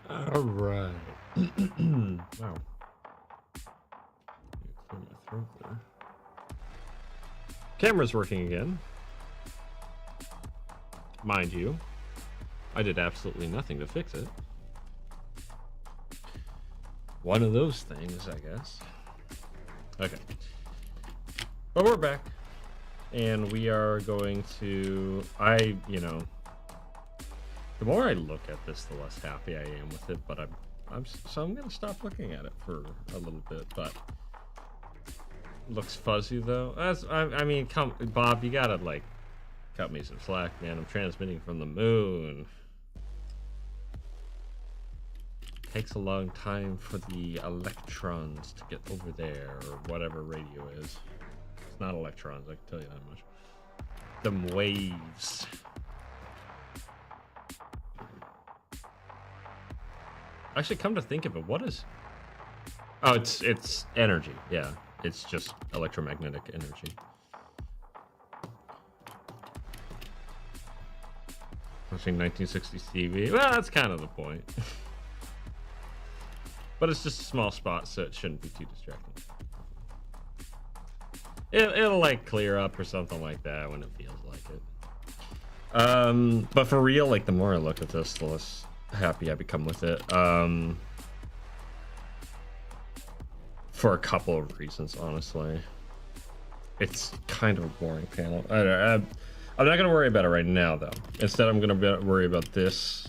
All right. Wow. Clear my throat there. Camera's working again. Mind you, I did absolutely nothing to fix it. One of those things, I guess. Okay. But we're back. And we are going to... the more I look at this, the less happy I am with it, but I'm going to stop looking at it for a little bit, but... Looks fuzzy, though. Come, Bob, you gotta, like, cut me some slack, man. I'm transmitting from the moon. Takes a long time for the electrons to get over there, or whatever radio is. It's not electrons, I can tell you that much. Them waves. Actually, come to think of it, what is... Oh, it's energy, yeah. It's just electromagnetic energy. Watching 1960s TV. Well, that's kind of the point. But it's just a small spot, so it shouldn't be too distracting. It'll like clear up or something like that when it feels like it. But for real, like the more I look at this, the less happy I become with it. For a couple of reasons, honestly. It's kind of a boring panel. I'm not going to worry about it right now, though. Instead, I'm going to worry about this,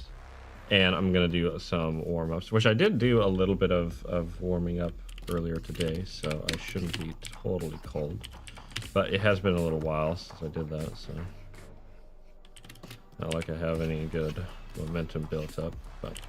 and I'm going to do some warm-ups, which I did do a little bit of warming up earlier today, so I shouldn't be totally cold. But it has been a little while since I did that, so... Not like I have any good momentum built up, but...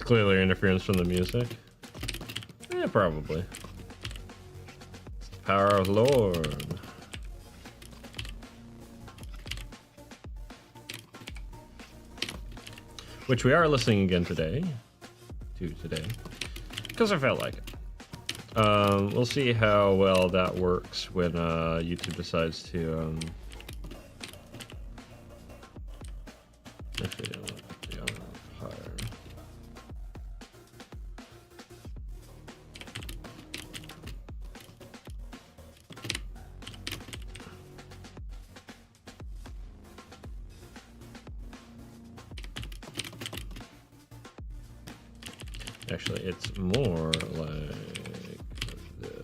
Clearly interference from the music. Yeah, probably. It's the power of the Lord. Which we are listening again today. Because I felt like it. We'll see how well that works when YouTube decides to Actually, it's more like this.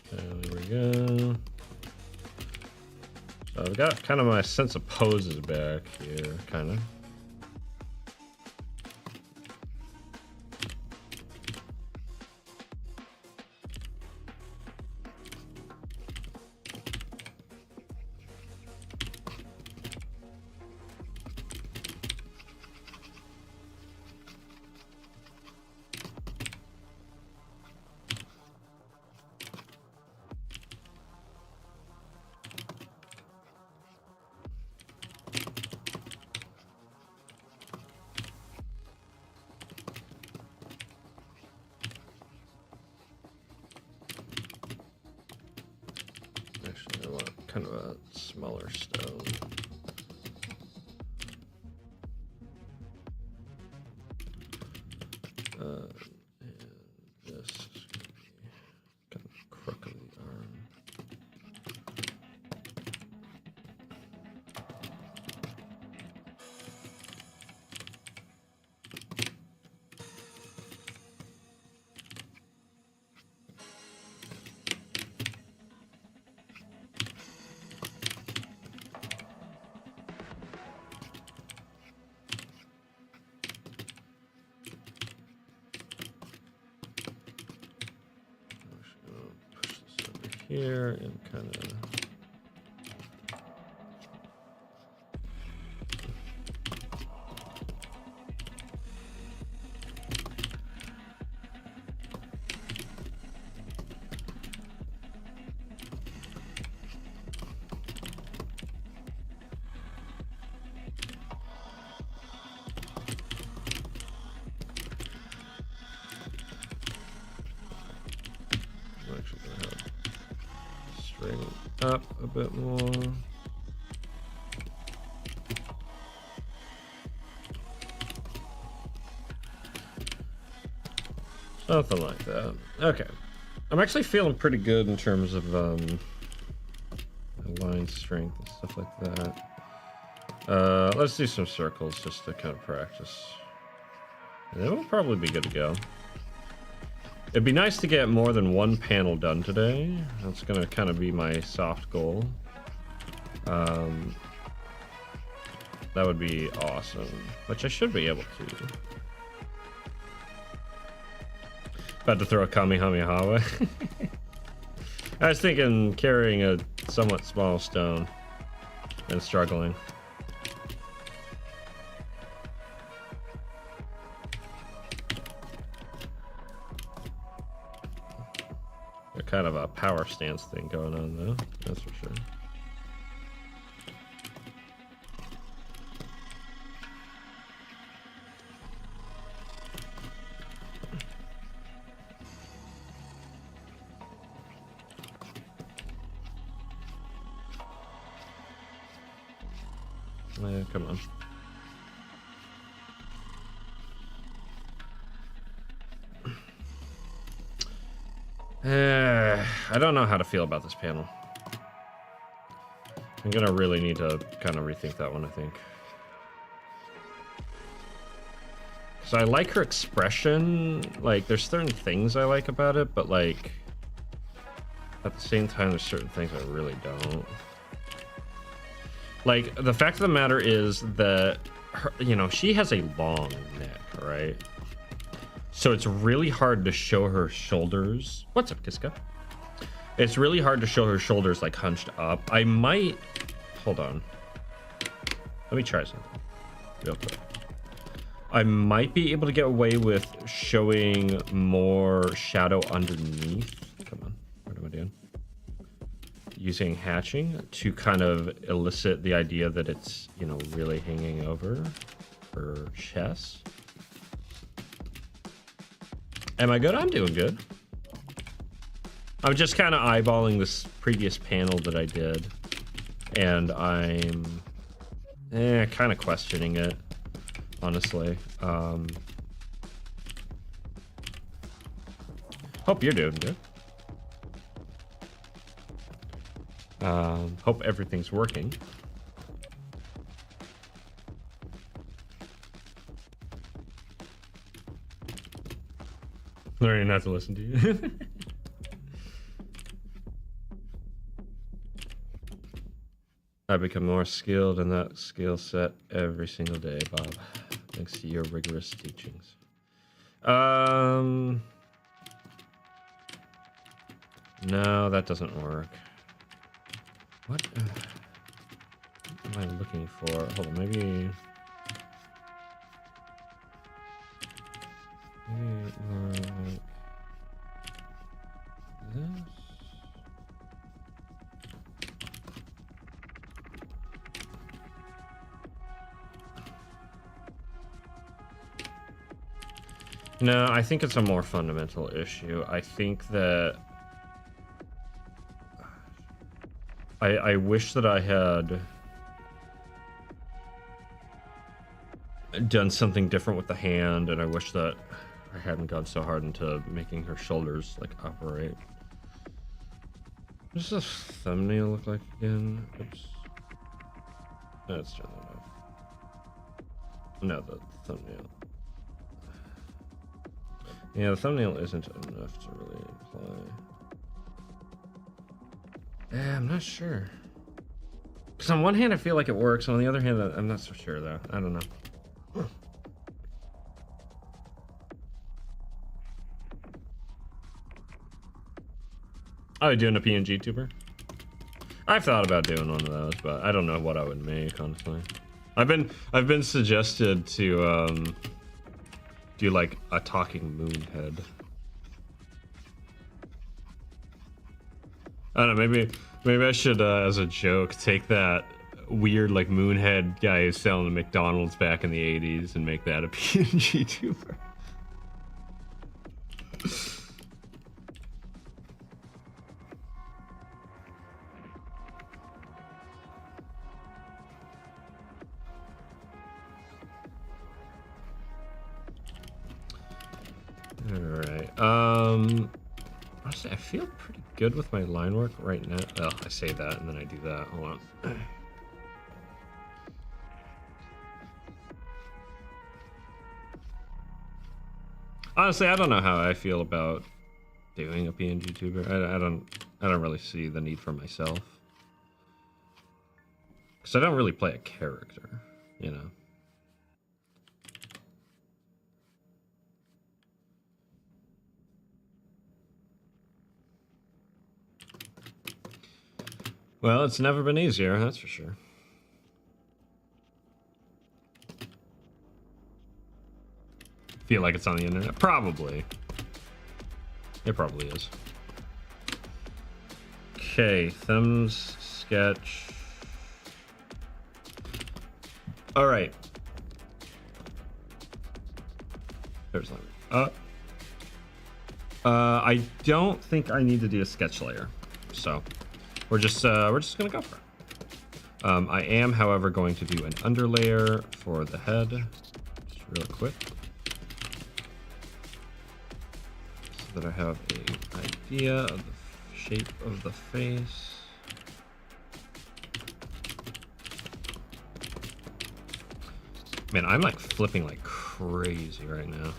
There we go. So I've got kind of my sense of poses back here, kind of. kind of a smaller stone. And this is going to be kind of crook of the arm. Here and kind of I'm actually gonna have straighten up a bit more. Something like that. Okay. I'm actually feeling pretty good in terms of line strength and stuff like that. Let's do some circles just to kind of practice. And then we'll probably be good to go. It'd be nice to get more than one panel done today. That's gonna kind of be my soft goal. That would be awesome, which I should be able to. About to throw a Kamehameha. I was thinking carrying a somewhat small stone and struggling. Kind of a power stance thing going on though, that's for sure. Come on. I don't know how to feel about this panel. I'm gonna really need to kind of rethink that one, I think. Because I like her expression. Like, there's certain things I like about it, but like, at the same time, there's certain things I really don't. Like, the fact of the matter is that, her, you know, she has a long neck, right? So it's really hard to show her shoulders. What's up, Kiska? It's really hard to show her shoulders like hunched up. I might, hold on. Let me try something real quick. I might be able to get away with showing more shadow underneath. Come on, what am I doing? Using hatching to kind of elicit the idea that it's, you know, really hanging over her chest. Am I good? I'm doing good. I'm just kind of eyeballing this previous panel that I did, and I'm kind of questioning it, honestly. Hope you're doing good. Hope everything's working. Learning not to listen to you. I become more skilled in that skill set every single day, Bob. Thanks to your rigorous teachings. No, that doesn't work. What am I looking for? Hold on, maybe more like this. No, I think it's a more fundamental issue. I think that I wish that I had done something different with the hand, and I wish that I hadn't gone so hard into making her shoulders like operate. What does the thumbnail look like again? Oops. Let's turn that off. No, the thumbnail. Yeah, the thumbnail isn't enough to really imply. Yeah, I'm not sure. Because on one hand, I feel like it works. On the other hand, I'm not so sure, though. I don't know. Oh, doing a PNG tuber? I've thought about doing one of those, but I don't know what I would make, honestly. I've been suggested to do like a talking moon head. I don't know, maybe I should as a joke take that weird like moonhead guy who's selling McDonald's back in the 80s and make that a PNG tuber. Alright, honestly, I feel pretty good with my line work right now. Oh, I say that and then I do that. Hold on. Honestly, I don't know how I feel about doing a PNG tuber. I don't really see the need for myself. Because I don't really play a character, you know. Well, it's never been easier, that's for sure. Feel like it's on the internet? Probably. It probably is. Okay, thumbs, sketch. Alright. There's line. I don't think I need to do a sketch layer. So we're just gonna go for it. I am, however, going to do an underlayer for the head. Just real quick. So that I have an idea of the shape of the face. Man, I'm like flipping like crazy right now.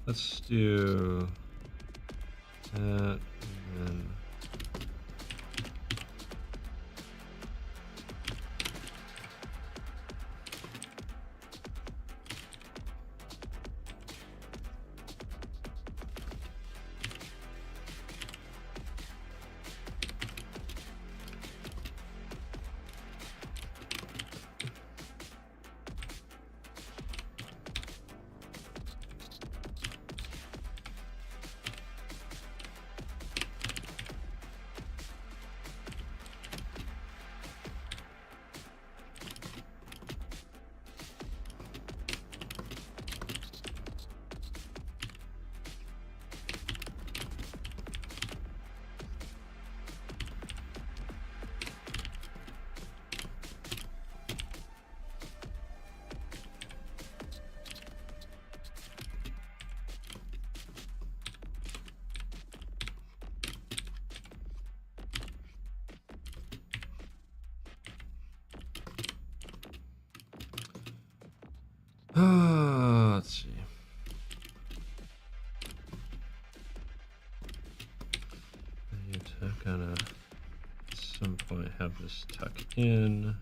Let's do that, and then let's see. I need to kind of at some point have this tuck in.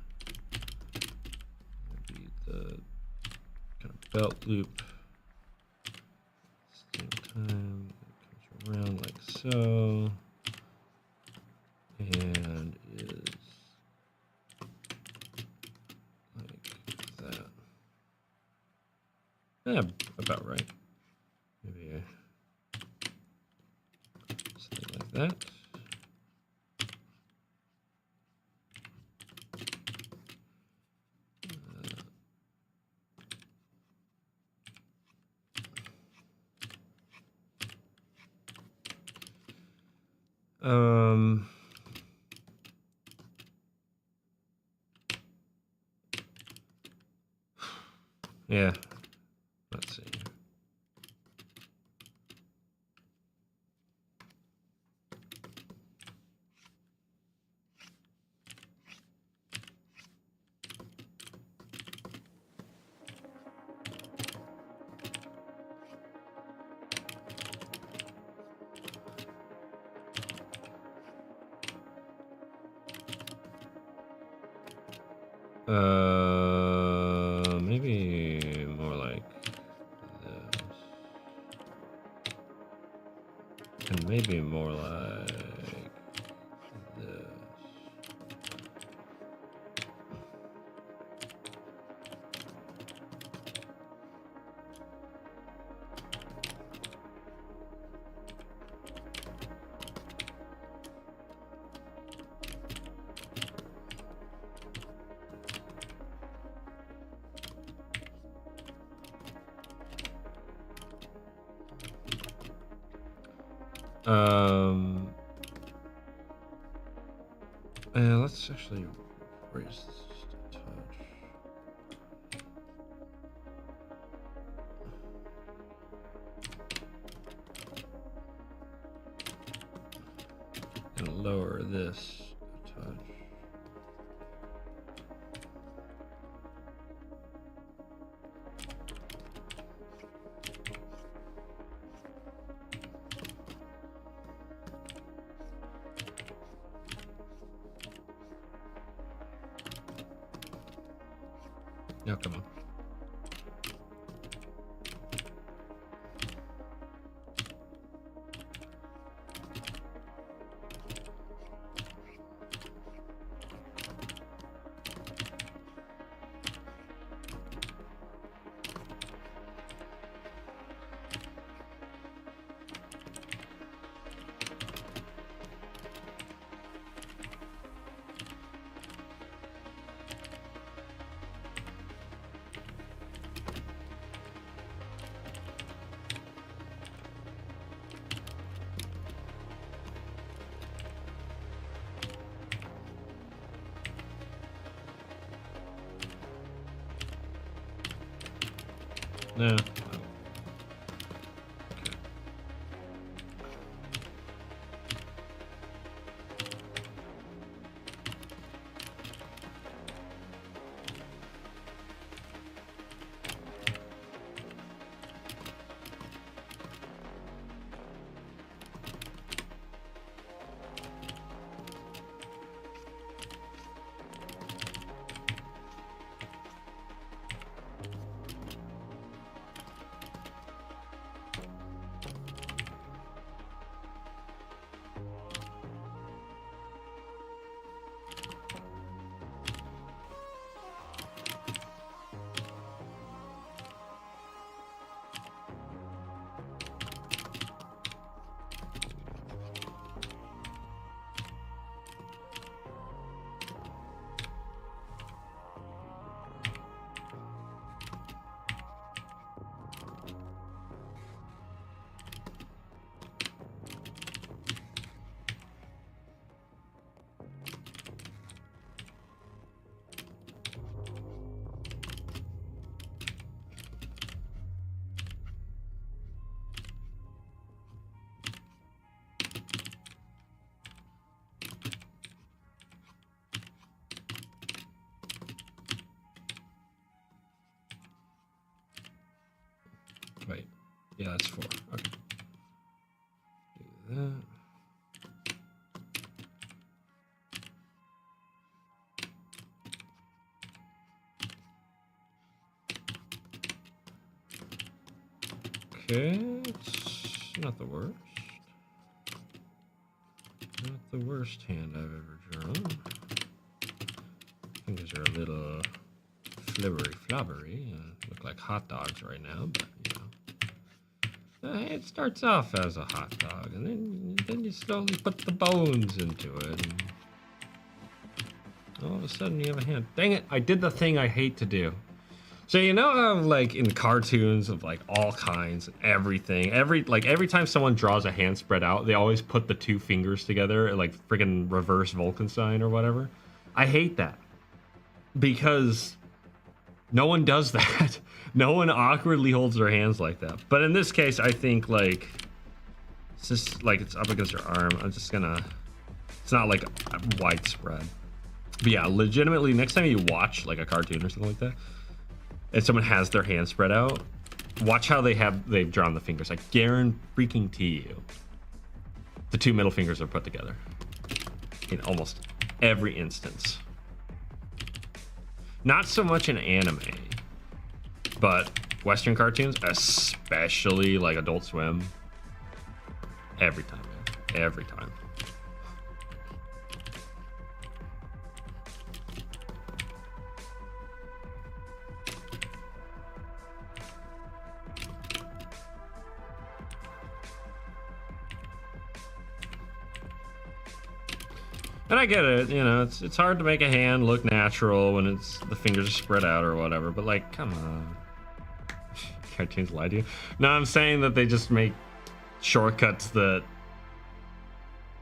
Maybe the kind of belt loop Comes around like so, and is like that. Yeah, about right. Maybe something like that. Yeah, let's see. Maybe more like this. And maybe more like this. Let's actually raise this just a touch. And lower this a touch. No, come on. No. Wait. Yeah, that's 4. Okay. Do that. Okay. Not the worst. Not the worst hand I've ever drawn. Fingers are a little flibbery flobbery. Look like hot dogs right now, but you know. It starts off as a hot dog, and then you slowly put the bones into it. And all of a sudden you have a hand. Dang it, I did the thing I hate to do. So you know how like in cartoons of like all kinds and everything, every time someone draws a hand spread out, they always put the two fingers together like friggin' reverse Wolfenstein or whatever. I hate that because no one does that. No one awkwardly holds their hands like that. But in this case, I think like it's just like it's up against your arm. I'm just gonna. It's not like widespread. But yeah, legitimately, next time you watch like a cartoon or something like that, and someone has their hands spread out, watch how they've drawn the fingers. I guarantee you, the two middle fingers are put together in almost every instance. Not so much in anime, but Western cartoons, especially like Adult Swim, every time, man. Every time. And I get it, you know, it's hard to make a hand look natural when the fingers are spread out or whatever, but like, come on. Cartoons lie to you? No, I'm saying that they just make shortcuts that,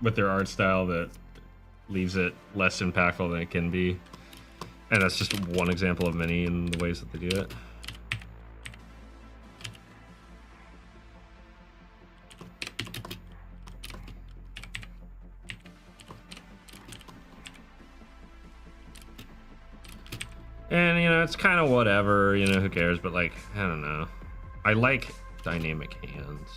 with their art style, that leaves it less impactful than it can be. And that's just one example of many in the ways that they do it. And, you know, it's kind of whatever, you know, who cares, but, like, I don't know. I like dynamic hands.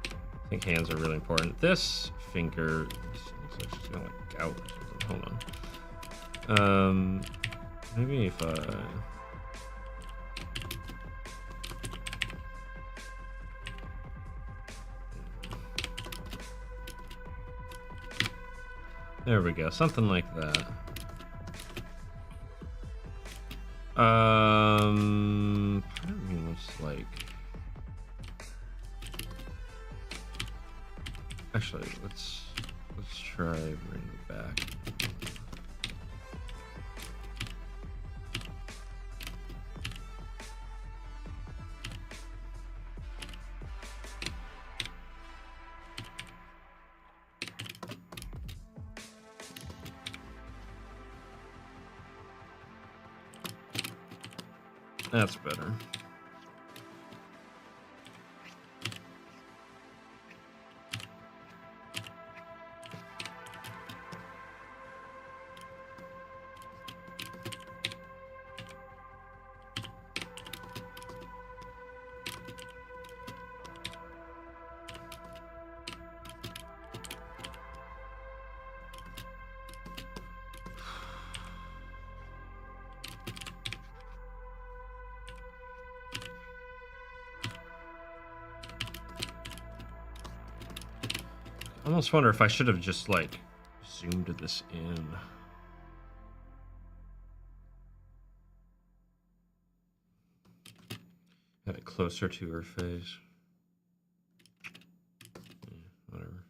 I think hands are really important. This finger looks like she's gonna, like, gout or something. Hold on. Maybe if I... There we go, something like that. Part of me looks like. Actually, let's try bring it back. That's better. I almost wonder if I should have just, like, zoomed this in. Have it closer to her face. Yeah, whatever.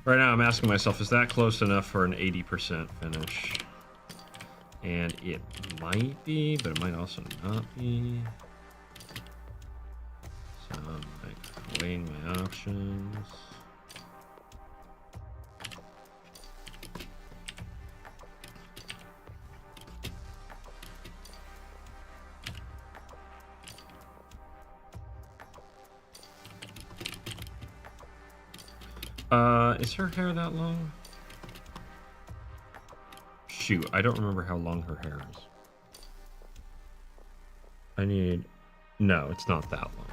Right now I'm asking myself, is that close enough for an 80% finish? And it might be, but it might also not be. So I'm like weighing my options. Is her hair that long? Shoot, I don't remember how long her hair is. I need... No, it's not that long.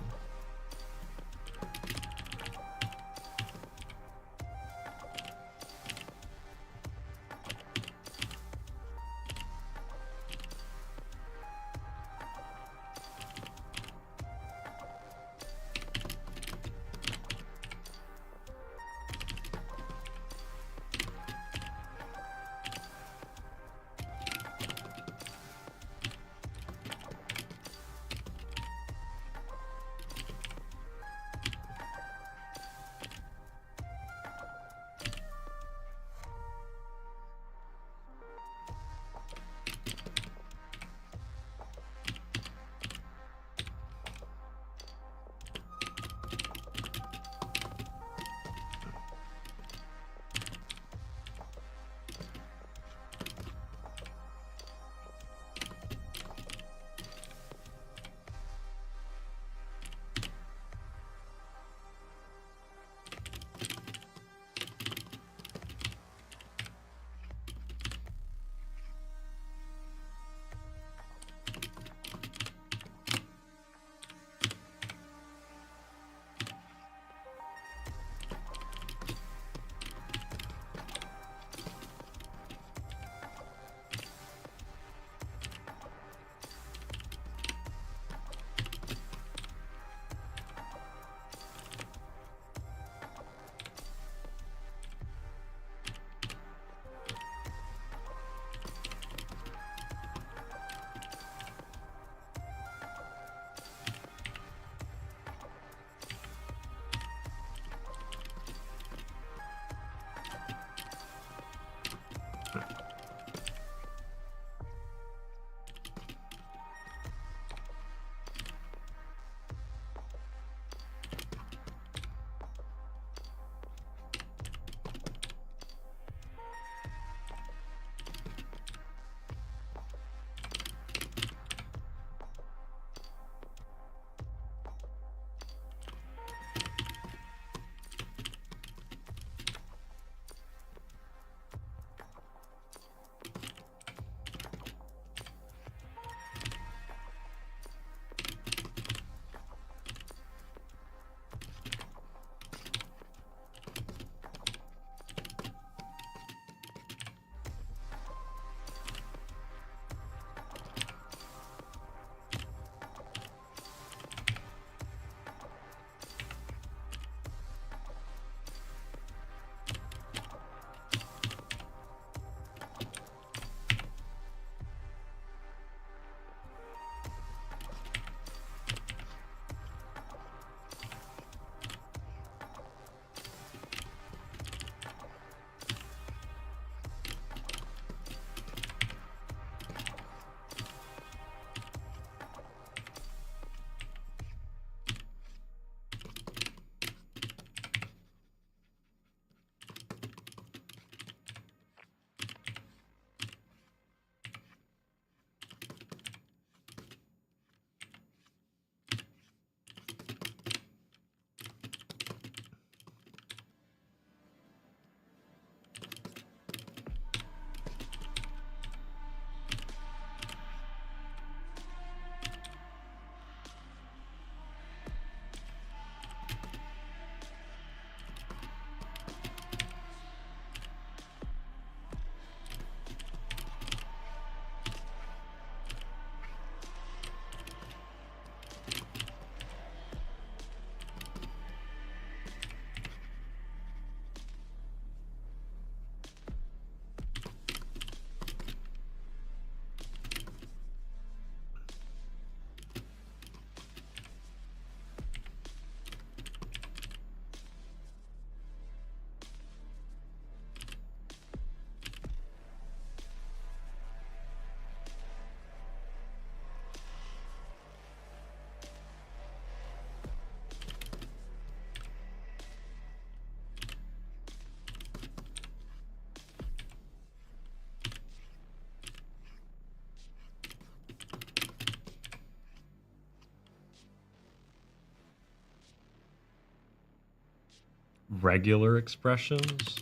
regular expressions.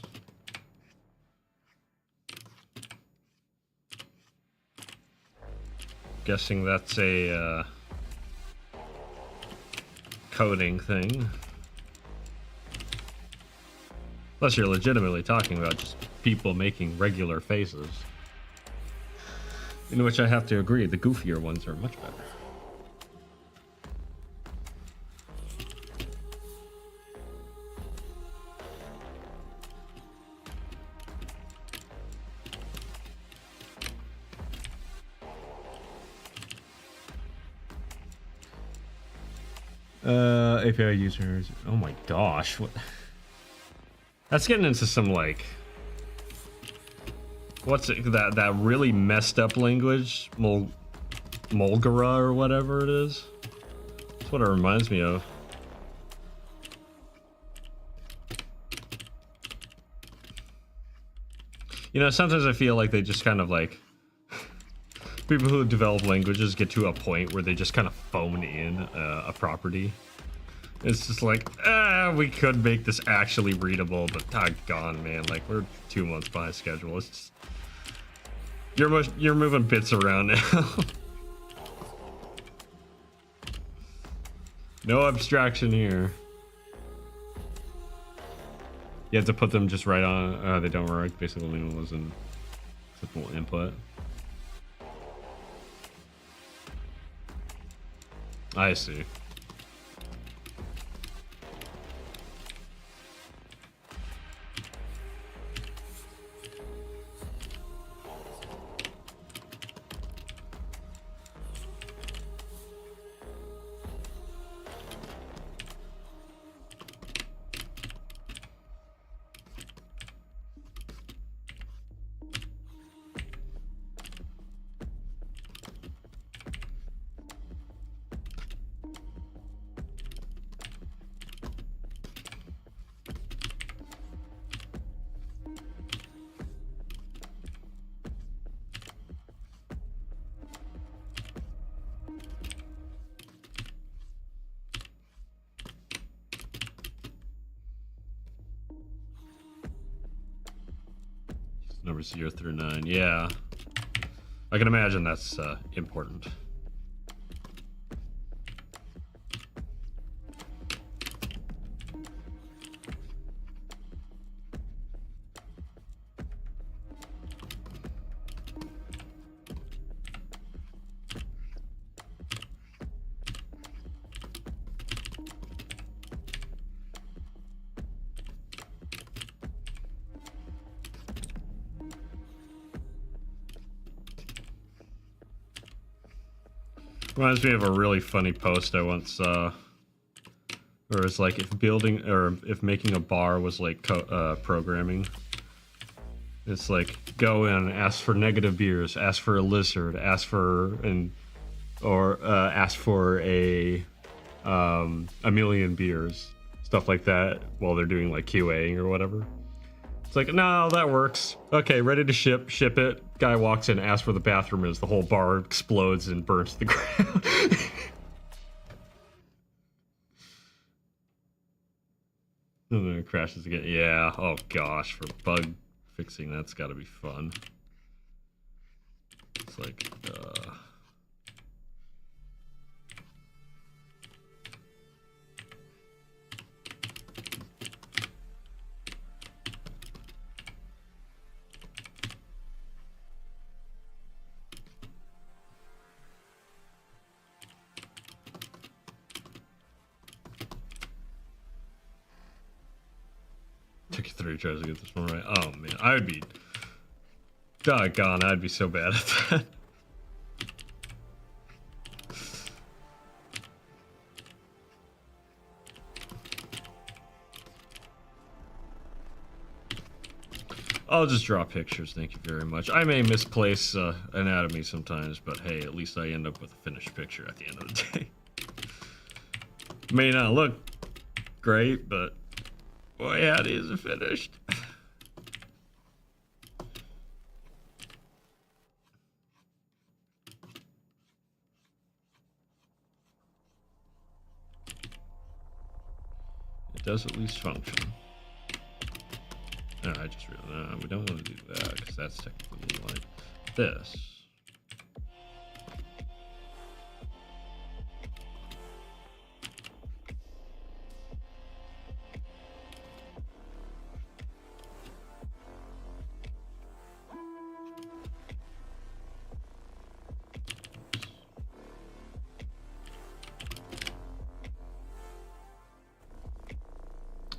Guessing that's a coding thing. Unless you're legitimately talking about just people making regular faces. In which I have to agree, the goofier ones are much better. API users. Oh my gosh, what? That's getting into some like, what's it, that really messed up language, Mulgara or whatever it is. That's what it reminds me of. You know, sometimes I feel like they just kind of like, people who develop languages get to a point where they just kind of phone in a property. It's just like, we could make this actually readable, but doggone, man, like we're 2 months behind schedule. It's just, you're moving bits around now. No abstraction here. You have to put them just right on. They don't work. Basically, minimalism simple input. I see. Numbers 0 through 9. Yeah, I can imagine that's important. Reminds me of a really funny post I once saw, where it's like if making a bar was like programming. It's like go in, ask for negative beers, ask for a lizard, ask for ask for a million beers, stuff like that, while they're doing like QAing or whatever. It's like, no, that works. Okay, ready to ship it. Guy walks in, asks where the bathroom is. The whole bar explodes and burns to the ground. And then it crashes again. Yeah, oh gosh, for bug fixing, that's gotta be fun. It's like, took you 3 tries to get this one right. Oh man, I would be doggone, I'd be so bad at that. I'll just draw pictures, thank you very much. I may misplace anatomy sometimes, but hey, at least I end up with a finished picture at the end of the day. May not look great, but boy, yeah, it is finished. It does at least function. No, I just realized we don't want to do that because that's technically like this.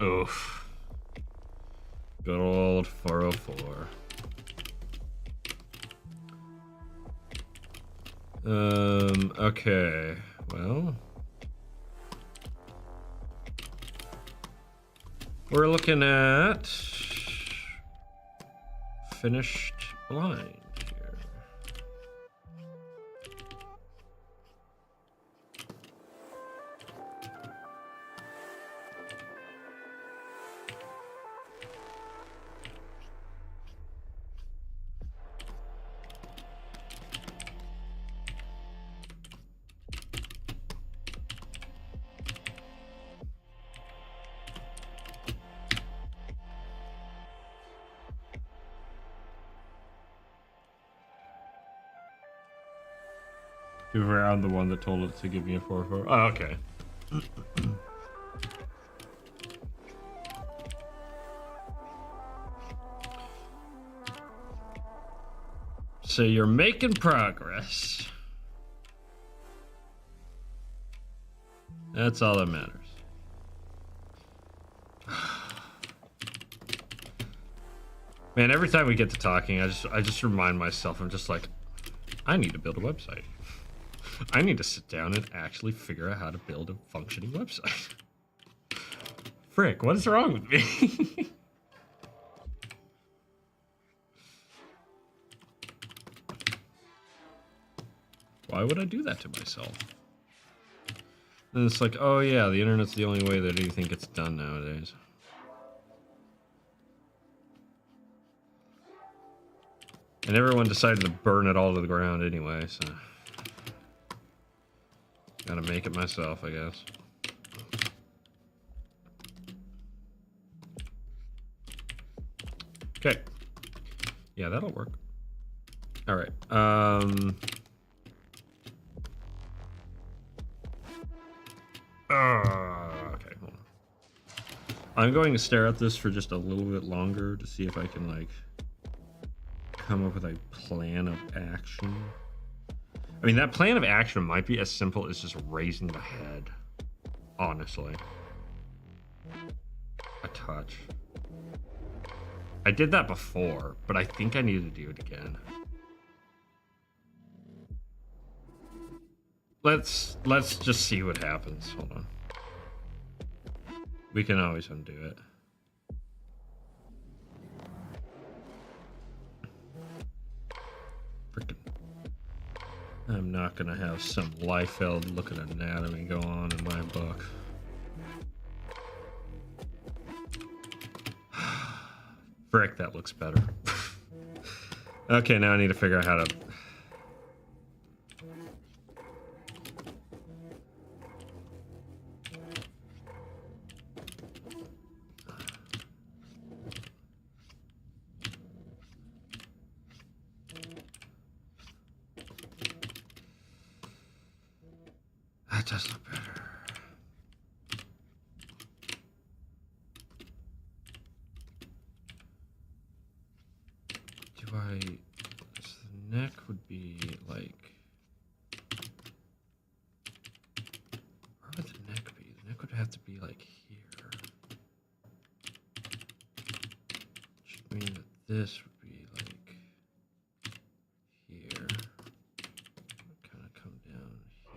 Oof. Good old 404. Okay. Well, we're looking at finished blind here. You were on the one that told it to give me a 4-4. Oh, okay. So you're making progress. That's all that matters. Man, every time we get to talking, I just remind myself, I'm just like, I need to build a website. I need to sit down and actually figure out how to build a functioning website. Frick, what is wrong with me? Why would I do that to myself? And it's like, oh yeah, the internet's the only way that anything gets done nowadays. And everyone decided to burn it all to the ground anyway, so... Gotta make it myself, I guess. Okay. Yeah, that'll work. All right. Okay, hold on. I'm going to stare at this for just a little bit longer to see if I can, like, come up with a plan of action. I mean, that plan of action might be as simple as just raising the head, honestly. A touch. I did that before, but I think I need to do it again. Let's just see what happens. Hold on. We can always undo it. Freaking. I'm not gonna have some Liefeld looking anatomy go on in my book. Frick, that looks better. Okay, now I need to figure out how to... That does look better. So the neck would be like... Where would the neck be? The neck would have to be like here. Which would mean that this would be like here. Kind of come down here.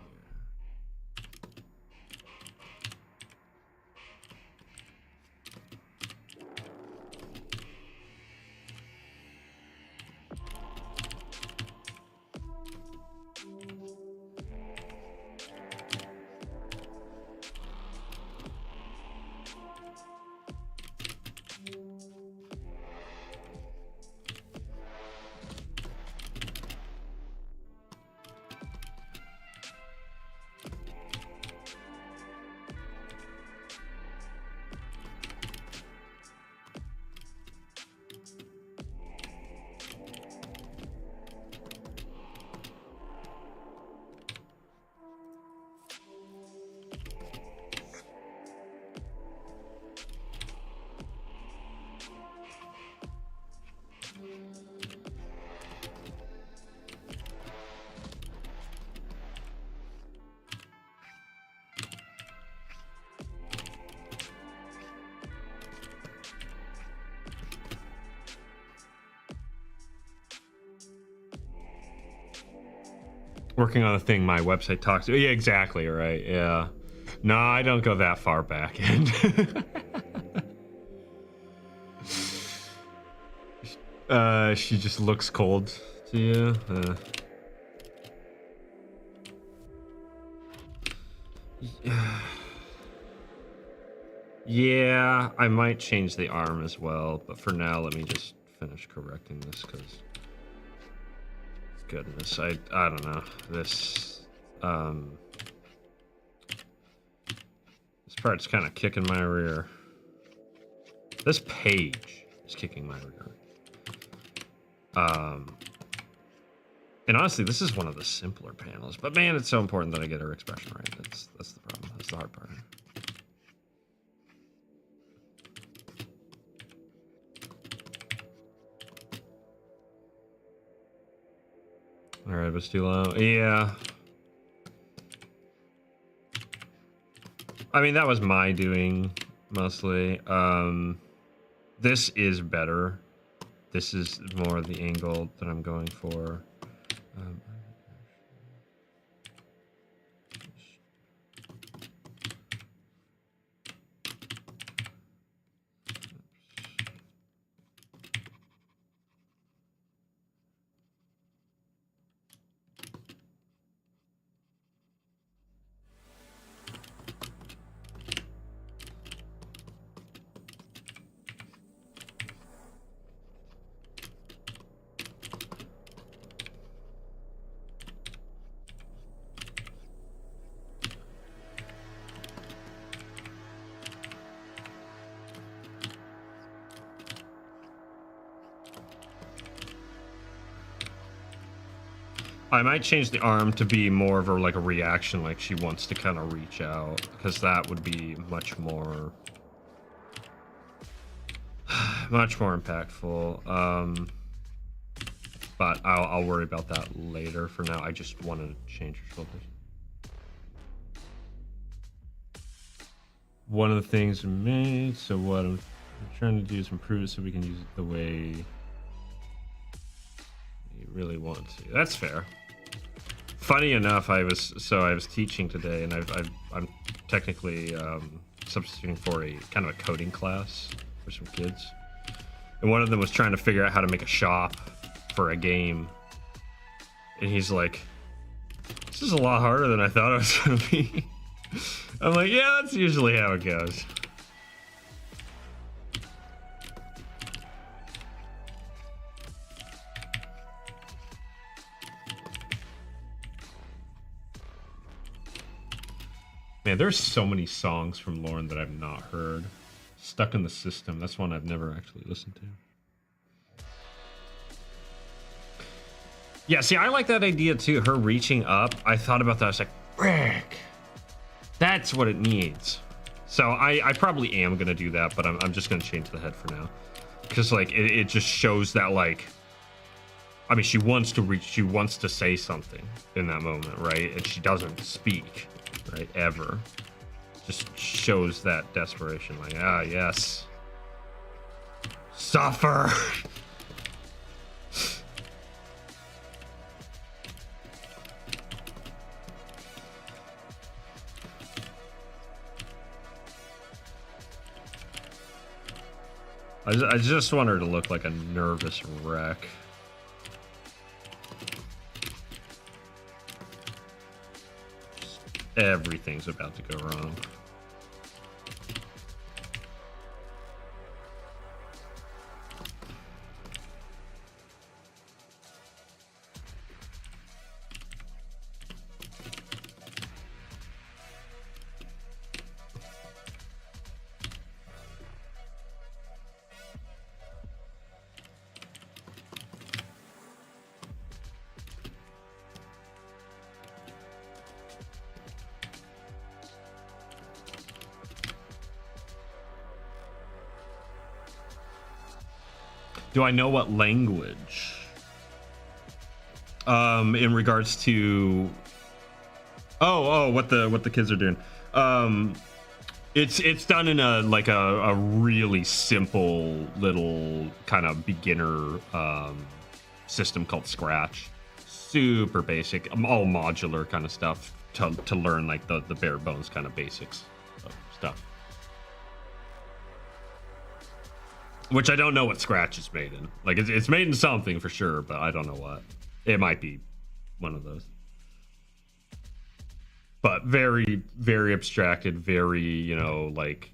Working on the thing my website talks to. Yeah, exactly, right, yeah. No, I don't go that far back end. She just looks cold to you. Yeah, I might change the arm as well, but for now, let me just finish correcting this, because goodness, I don't know. This part's kind of kicking my rear. This page is kicking my rear. And honestly, this is one of the simpler panels, but man, it's so important that I get her expression right. That's the problem. That's the hard part. All right, but it's too low. Yeah. I mean, that was my doing mostly. This is better. This is more the angle that I'm going for. I might change the arm to be more of a like a reaction, like she wants to kind of reach out, because that would be much more impactful. But I'll worry about that later. For now, I just wanted to change her shoulders. One of the things made, so what I'm trying to do is improve it so we can use it the way you really want to. That's fair. Funny enough, I was teaching today, and I'm technically substituting for a kind of a coding class for some kids, and one of them was trying to figure out how to make a shop for a game, and he's like, "This is a lot harder than I thought it was gonna be." I'm like, "Yeah, that's usually how it goes." Man, there's so many songs from Lauren that I've not heard. Stuck in the System, that's one I've never actually listened to. Yeah, see, I like that idea too, her reaching up. I thought about that, I was like, frick, that's what it needs. So I probably am gonna do that, but I'm just gonna change the head for now. Because like, it just shows that like, I mean, she wants to reach, she wants to say something in that moment, right? And she doesn't speak. Right, ever. Just shows that desperation, like, ah, yes. Suffer! I just want her to look like a nervous wreck. Everything's about to go wrong. Do I know what language? In regards to what the kids are doing. It's done in a really simple little kind of beginner system called Scratch. super basic, all modular kind of stuff to learn like the bare bones kind of basics of stuff. Which I don't know what Scratch is made in. Like it's made in something for sure, but I don't know what. It might be one of those. But very, very abstracted, very, you know, like,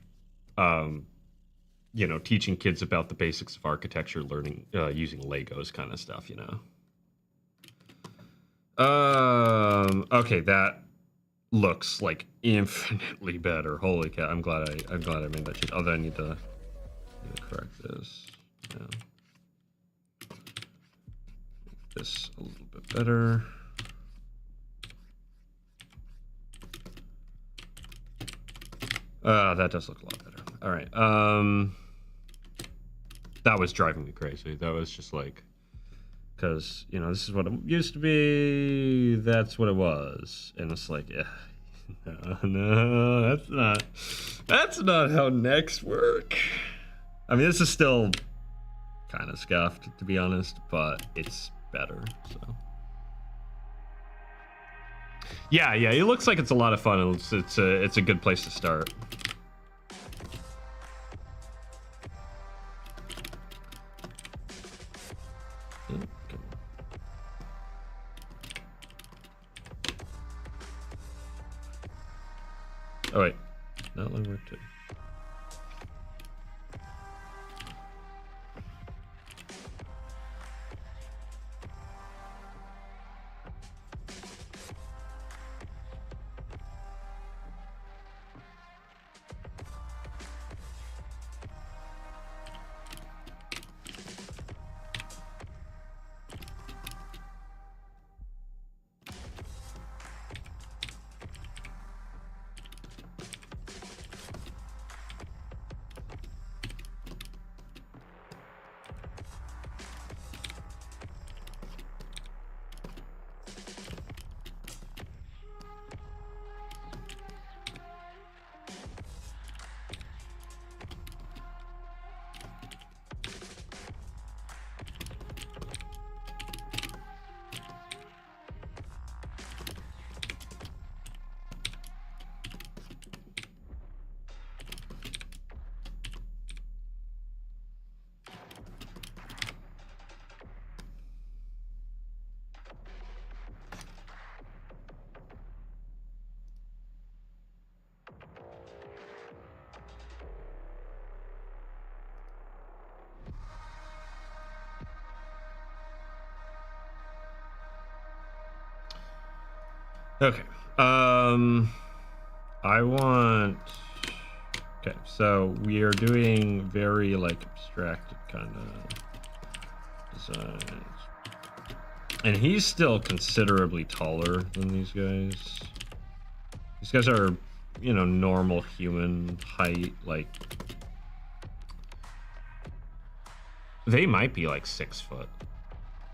you know, teaching kids about the basics of architecture, learning, using Legos kind of stuff, you know. Okay, that looks like infinitely better. Holy cow! I'm glad I made that change. Although I need to correct this. Yeah. Make this a little bit better. That does look a lot better. All right. That was driving me crazy. That was just like, because, you know, this is what it used to be. That's what it was. And it's like, yeah, no, that's not how necks work. I mean, this is still kind of scuffed, to be honest, but it's better, so. Yeah, it looks like it's a lot of fun. It's a good place to start. Oh wait, that one worked too. Okay. I want. Okay, so we are doing very like abstracted kind of designs, and he's still considerably taller than these guys. These guys are, you know, normal human height. Like they might be like 6 foot,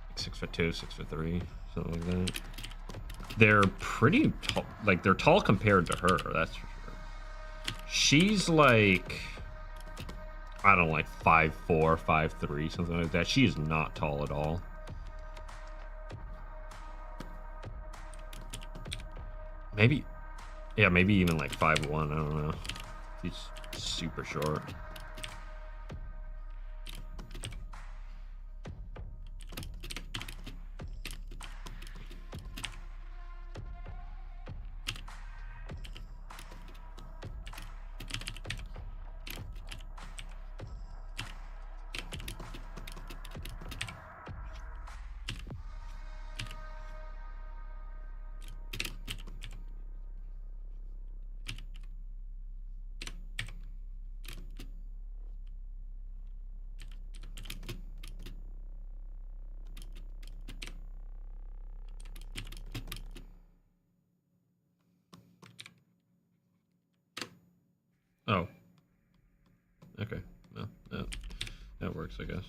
like 6'2", 6'3", something like that. They're pretty tall, like they're tall compared to her, that's for sure. She's like, I don't know, like 5'4", 5'3", something like that. She is not tall at all. Maybe, yeah, maybe even like 5'1", I don't know. She's super short. Oh. Okay. Well, that works, I guess.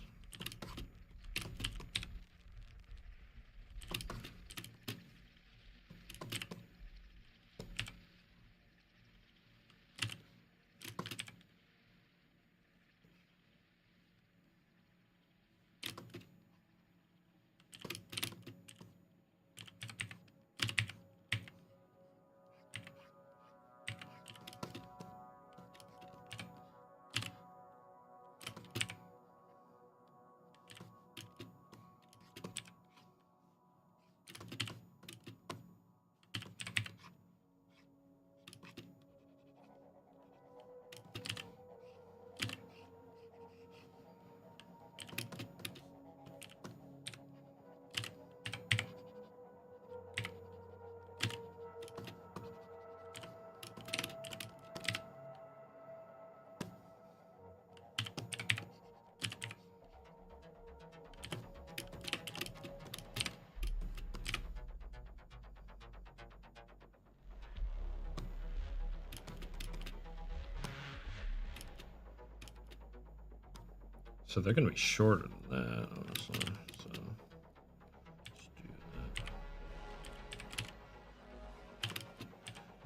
So they're gonna be shorter than that, honestly. So let's do that.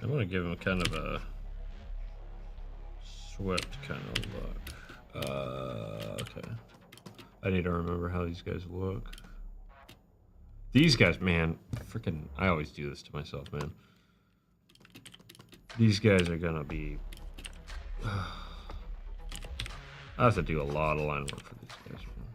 I'm gonna give them kind of a swept kind of look. Okay. I need to remember how these guys look. These guys, man, freaking, I always do this to myself, man. These guys are gonna be. I have to do a lot of line work for these guys, man.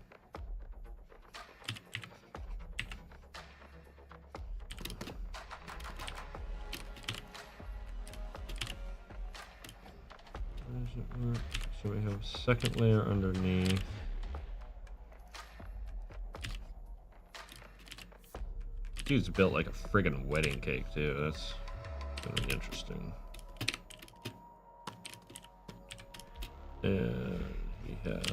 Where does it work? So we have second layer underneath. Dude's built like a friggin' wedding cake too. That's gonna be interesting. And he has.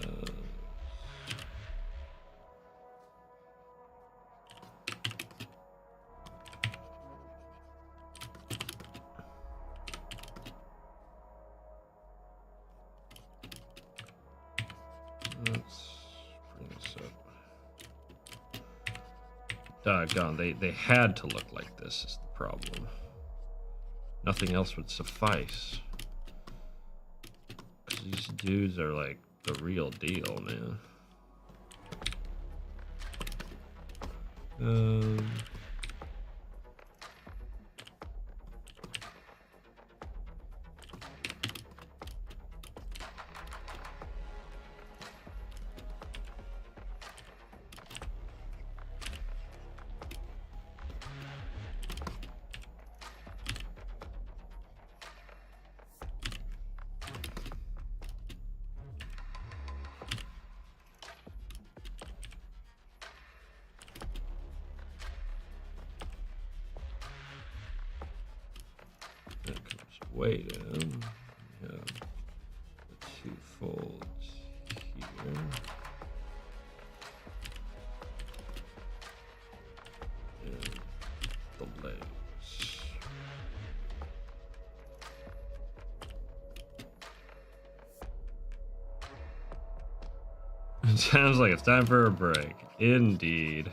Let's bring this up. Doggone, they had to look like this is the problem. Nothing else would suffice. Because these dudes are like the real deal, man. That comes way down. We have the two folds here. And the legs. It sounds like it's time for a break. Indeed.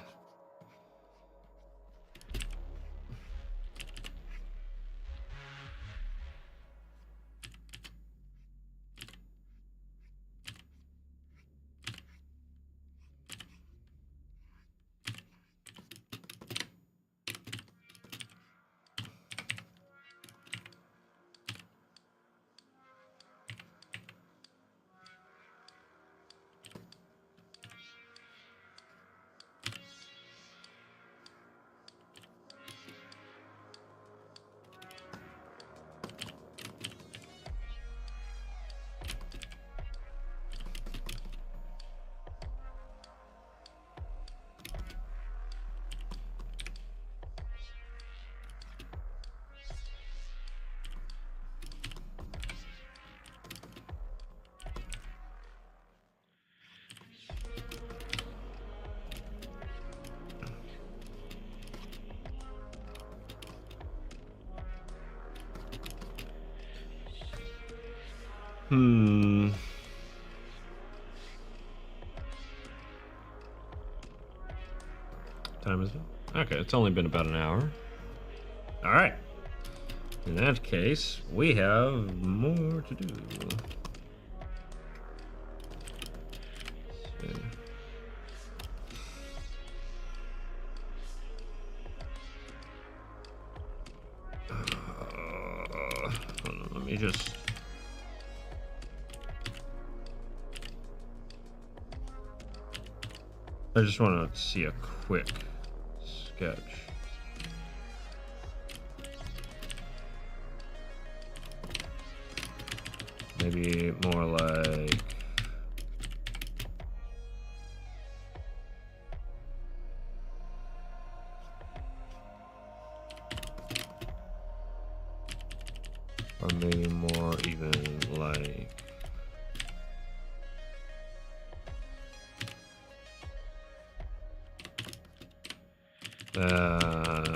Time is it? Okay, it's only been about an hour. All right. In that case, we have more to do. Let's see. Hold on, let me just. I just want to see a quick sketch. Maybe more like or maybe more even like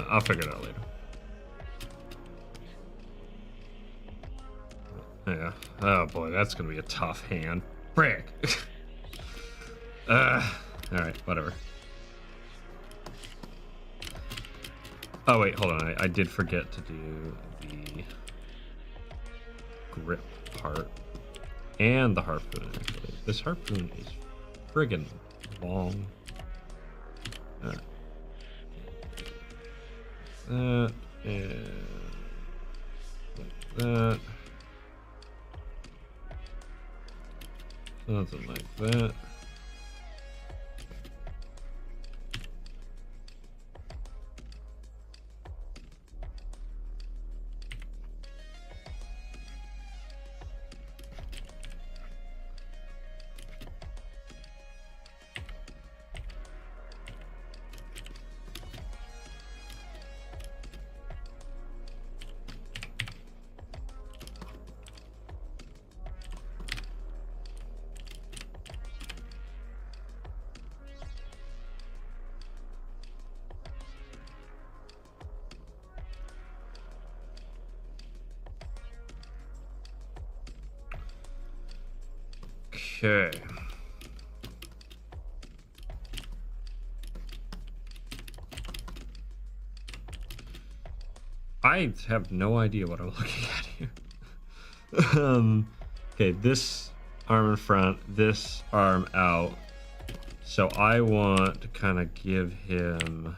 I'll figure it out later. Yeah. Oh boy, that's gonna be a tough hand. Frick. All right, whatever. Oh wait, hold on. I did forget to do the grip part and the harpoon. Actually, this harpoon is friggin' long. That and like that. Something like that. Okay. I have no idea what I'm looking at here. Okay, this arm in front, this arm out. So I want to kind of give him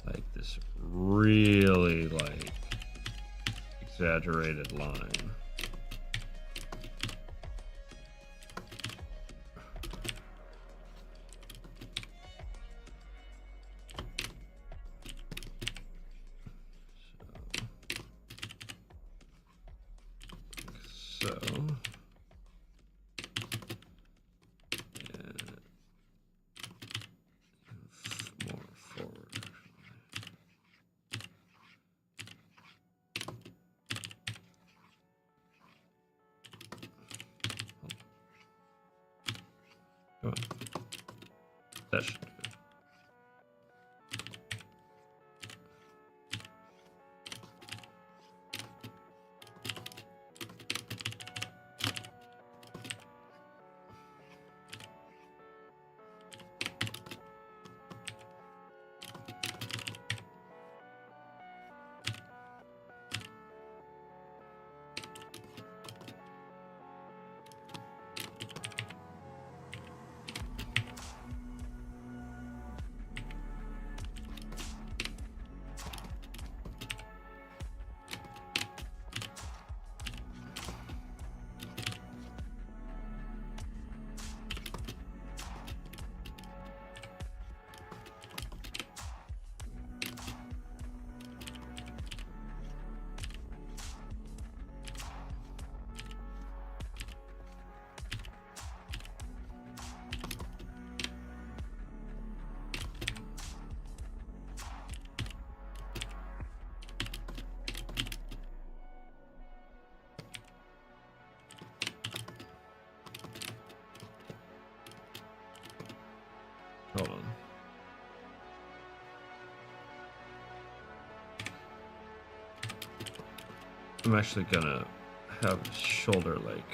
like this really like exaggerated line. So more forward. Come on. That should do it. Hold on. I'm actually gonna have his shoulder like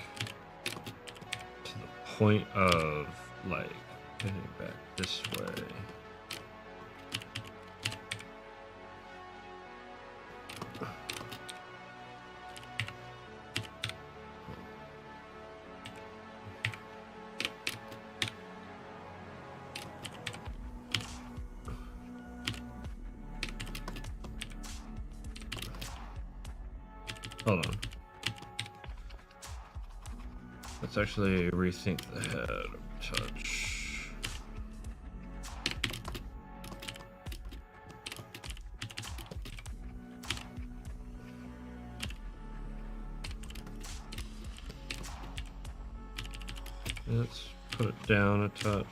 to the point of like getting back this way. Hold on. Let's actually rethink the head touch. Let's put it down a touch.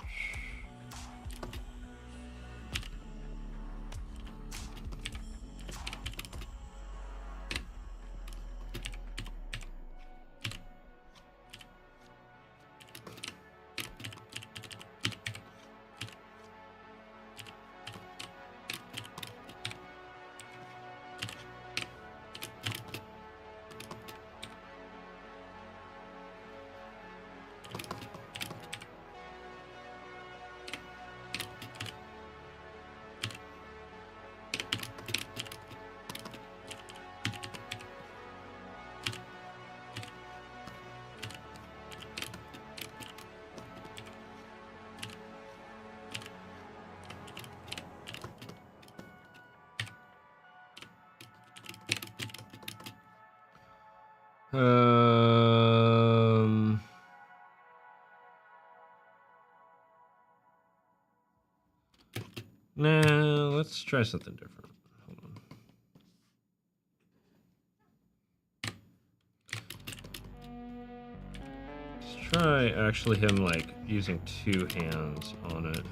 Nah, let's try something different. Hold on. Let's try actually him like using 2 hands on it.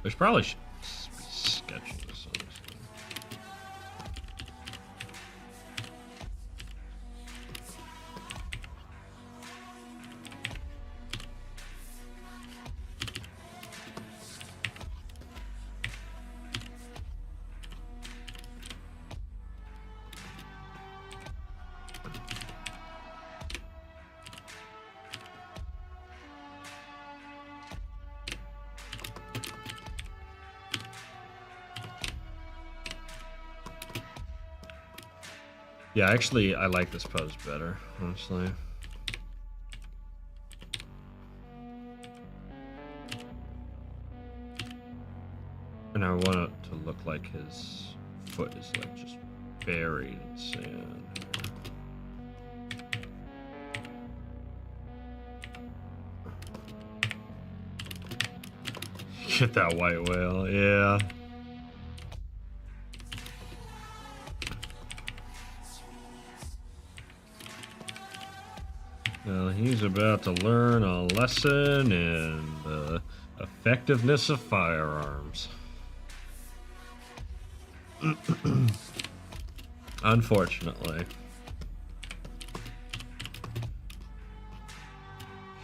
There's probably should be sketching this, honestly. Yeah, actually, I like this pose better, honestly. And I want it to look like his foot is like just buried in sand. Get that white whale, yeah. Well, he's about to learn a lesson in the effectiveness of firearms. Unfortunately.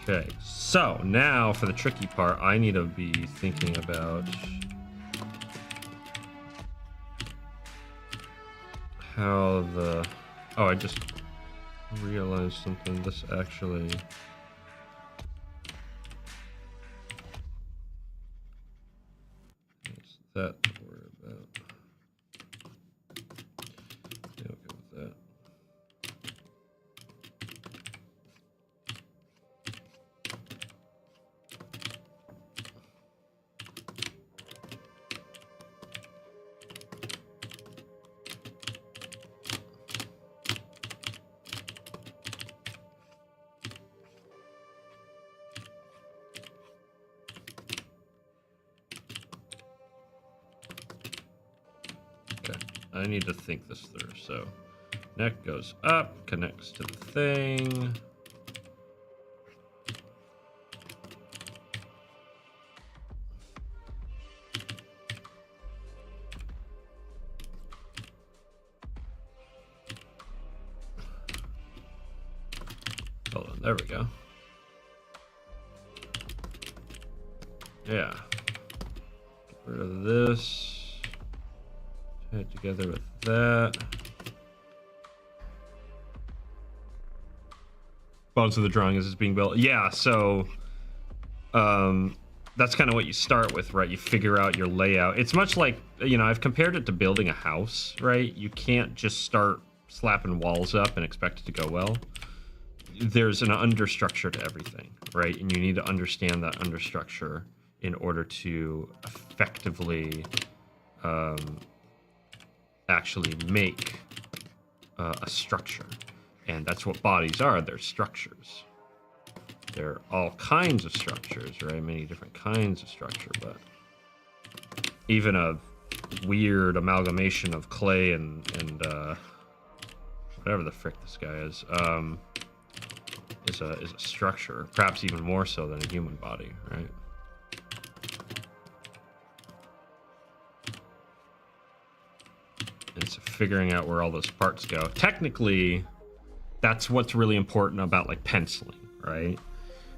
Okay, so now for the tricky part, I need to be thinking about how the... Oh, I just realized something. This actually... What's that to worry about? Yeah, okay with that. I need to think this through. So neck goes up, connects to the thing. Hold on, there we go. Yeah. Get rid of this. Tie it together with that. Bones of the drawing as it's being built. Yeah, so that's kind of what you start with, right? You figure out your layout. It's much like, you know, I've compared it to building a house, right? You can't just start slapping walls up and expect it to go well. There's an understructure to everything, right? And you need to understand that understructure in order to effectively actually make a structure. And that's what bodies are. They're structures. There are all kinds of structures, right? Many different kinds of structure, but even a weird amalgamation of clay and whatever the frick this guy is. is a structure, perhaps even more so than a human body, right? It's figuring out where all those parts go. Technically, that's what's really important about like penciling, right?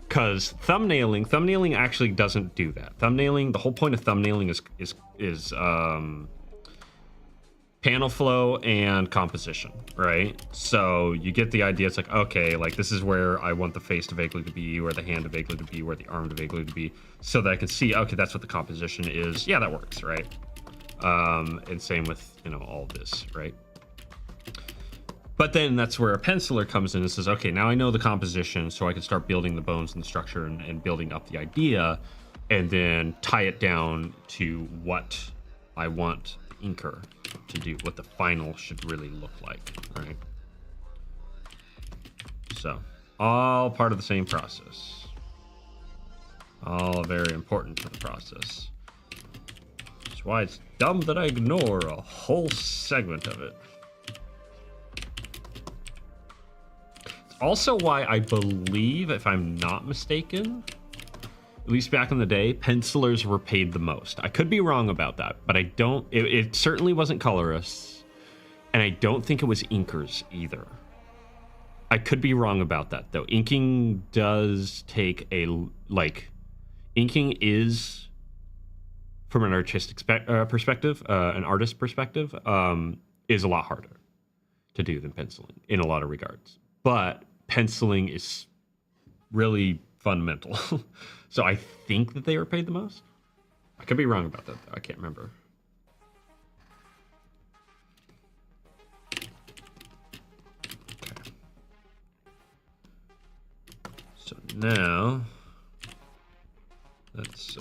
Because thumbnailing actually doesn't do that. Thumbnailing, the whole point of thumbnailing is panel flow and composition, right? So you get the idea. It's like, okay, like this is where I want the face to vaguely to be, where the hand to vaguely to be, where the arm to vaguely to be, so that I can see, okay, that's what the composition is. Yeah, that works, right? And same with, you know, all this, right? But then that's where a penciler comes in and says, okay, now I know the composition, so I can start building the bones and the structure and building up the idea, and then tie it down to what I want the inker to do, what the final should really look like, right? So, all part of the same process. All very important to the process. That's why it's dumb that I ignore a whole segment of it. It's also why I believe, if I'm not mistaken, at least back in the day, pencilers were paid the most. I could be wrong about that, but I don't, it certainly wasn't colorists, and I don't think it was inkers either. I could be wrong about that, though. Inking does take a, like, inking is, from an artistic perspective, an artist perspective, is a lot harder to do than penciling in a lot of regards. But penciling is really fundamental. So I think that they were paid the most. I could be wrong about that, though. I can't remember. Okay. So now, let's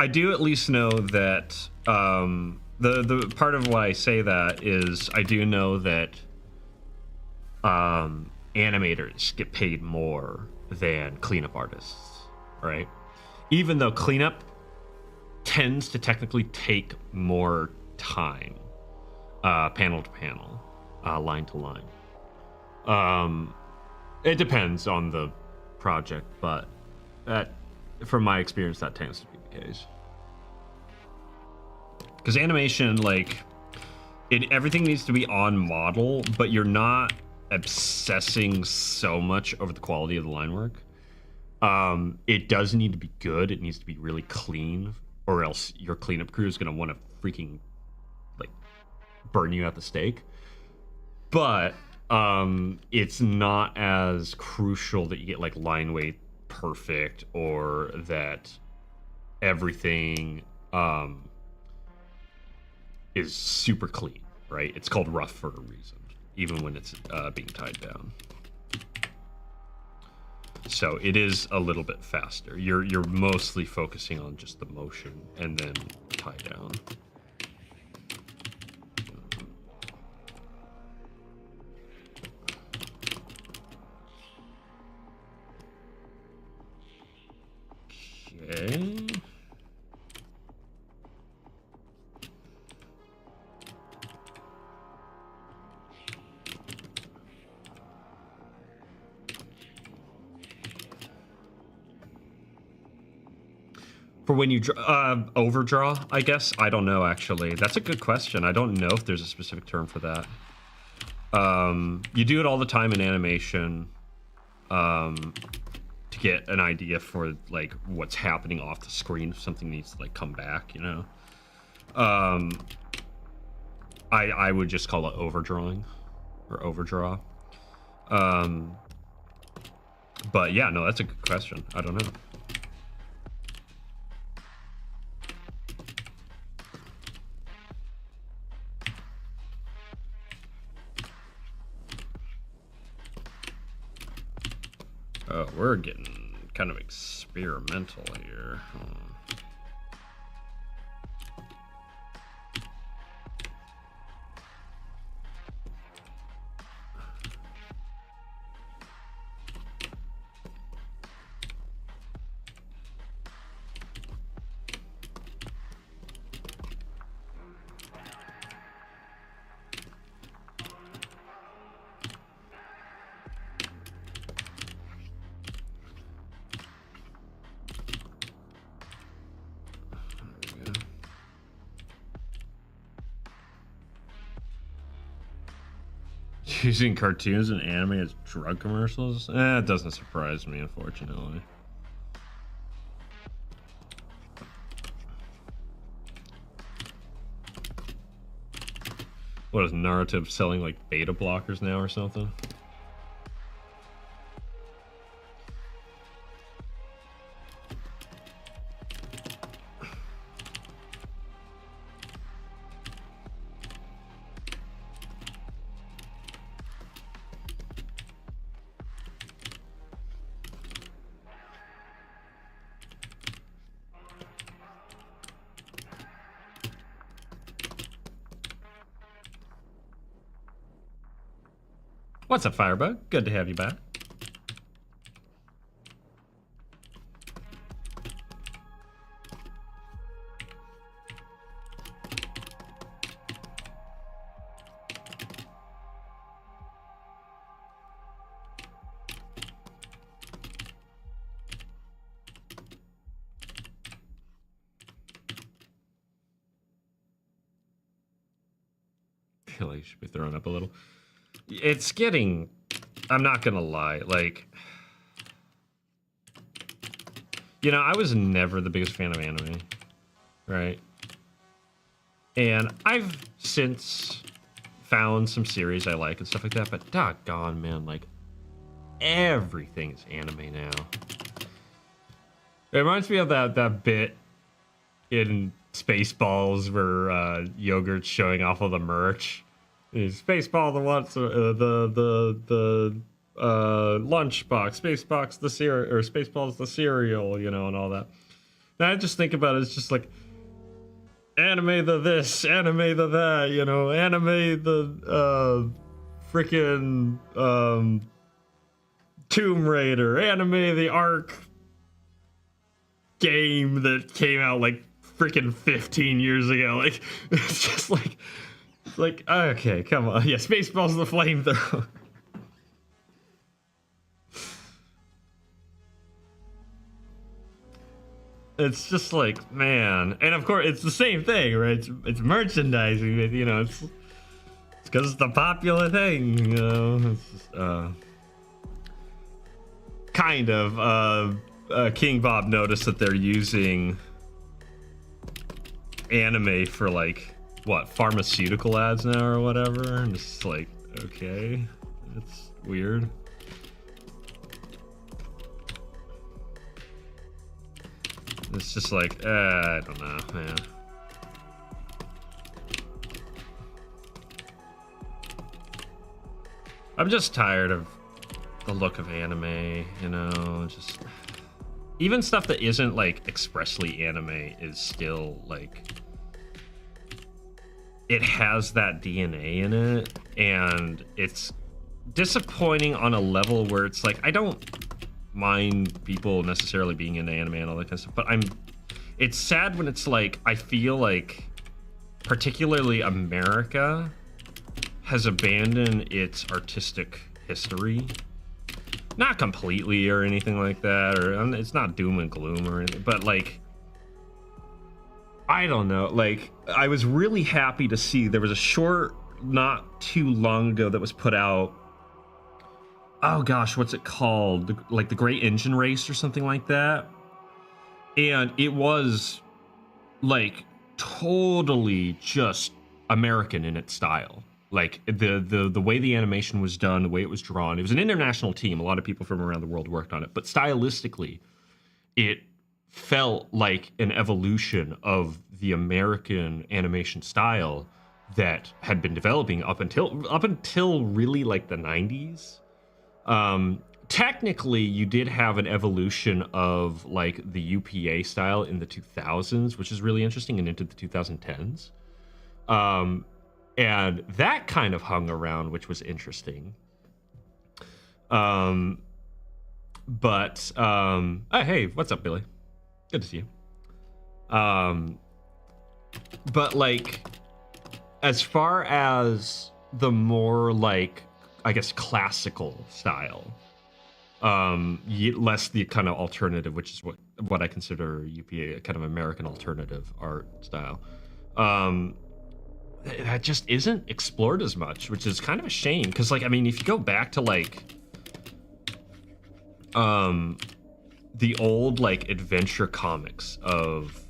I do at least know that the part of why I say that is I do know that animators get paid more than cleanup artists, right? Even though cleanup tends to technically take more time, panel to panel, line to line. It depends on the project, but from my experience, that tends to be the case. Because animation, like, everything needs to be on model, but you're not obsessing so much over the quality of the line work. It does need to be good. It needs to be really clean, or else your cleanup crew is going to want to freaking, like, burn you at the stake. But it's not as crucial that you get, like, line weight perfect, or that everything is super clean, right? It's called rough for a reason, even when it's being tied down. So it is a little bit faster. You're mostly focusing on just the motion and then tie down. Okay. For when you overdraw, I guess? I don't know, actually. That's a good question. I don't know if there's a specific term for that. You do it all the time in animation to get an idea for, like, what's happening off the screen if something needs to, like, come back, you know? I would just call it overdrawing or overdraw. But yeah, no, that's a good question. I don't know. we're getting kind of experimental here. Using cartoons and anime as drug commercials? It doesn't surprise me, unfortunately. What is Naruto selling, like, beta blockers now or something? What's up, Firebug? Good to have you back. I feel like you should be throwing up a little. It's getting, I'm not gonna lie, like, you know, I was never the biggest fan of anime, right? And I've since found some series I like and stuff like that, but doggone, man, like, everything is anime now. It reminds me of that bit in Spaceballs where Yogurt's showing off all the merch. Spaceball the lunchbox, Spacebox the cereal, or Spaceball's the cereal, you know, and all that. And I just think about it as just like anime the this, anime the that, you know, anime the freaking Tomb Raider, anime the Ark game that came out like freaking 15 years ago. Like, it's just like. Like, okay, come on. Yeah, Spaceball's the flamethrower. It's just like, man. And of course, it's the same thing, right? It's merchandising, you know, it's because it's the popular thing, you know. It's just, kind of. King Bob noticed that they're using anime for, like, what, pharmaceutical ads now or whatever, and it's like, okay, it's weird. It's just like, I don't know, man. I'm just tired of the look of anime, you know, just even stuff that isn't like expressly anime is still like, it has that DNA in it, and it's disappointing on a level where it's like, I don't mind people necessarily being into anime and all that kind of stuff, but it's sad when it's like, I feel like particularly America has abandoned its artistic history. Not completely or anything like that, or it's not doom and gloom or anything, but like, I don't know, like, I was really happy to see there was a short not too long ago that was put out. Oh gosh, what's it called? Like the Great Engine Race or something like that. And it was like totally just American in its style. Like the way the animation was done, the way it was drawn. It was an international team. A lot of people from around the world worked on it, but stylistically, it felt like an evolution of the American animation style that had been developing up until really like the 90s. technically you did have an evolution of like the UPA style in the 2000s, which is really interesting, and into the 2010s. And that kind of hung around, which was interesting. Oh, hey, what's up, Billy? Good to see you. But like, as far as the more like, I guess, classical style, less the kind of alternative, which is what I consider UPA, a kind of American alternative art style. That just isn't explored as much, which is kind of a shame. Because, like, I mean, if you go back to like, the old like adventure comics of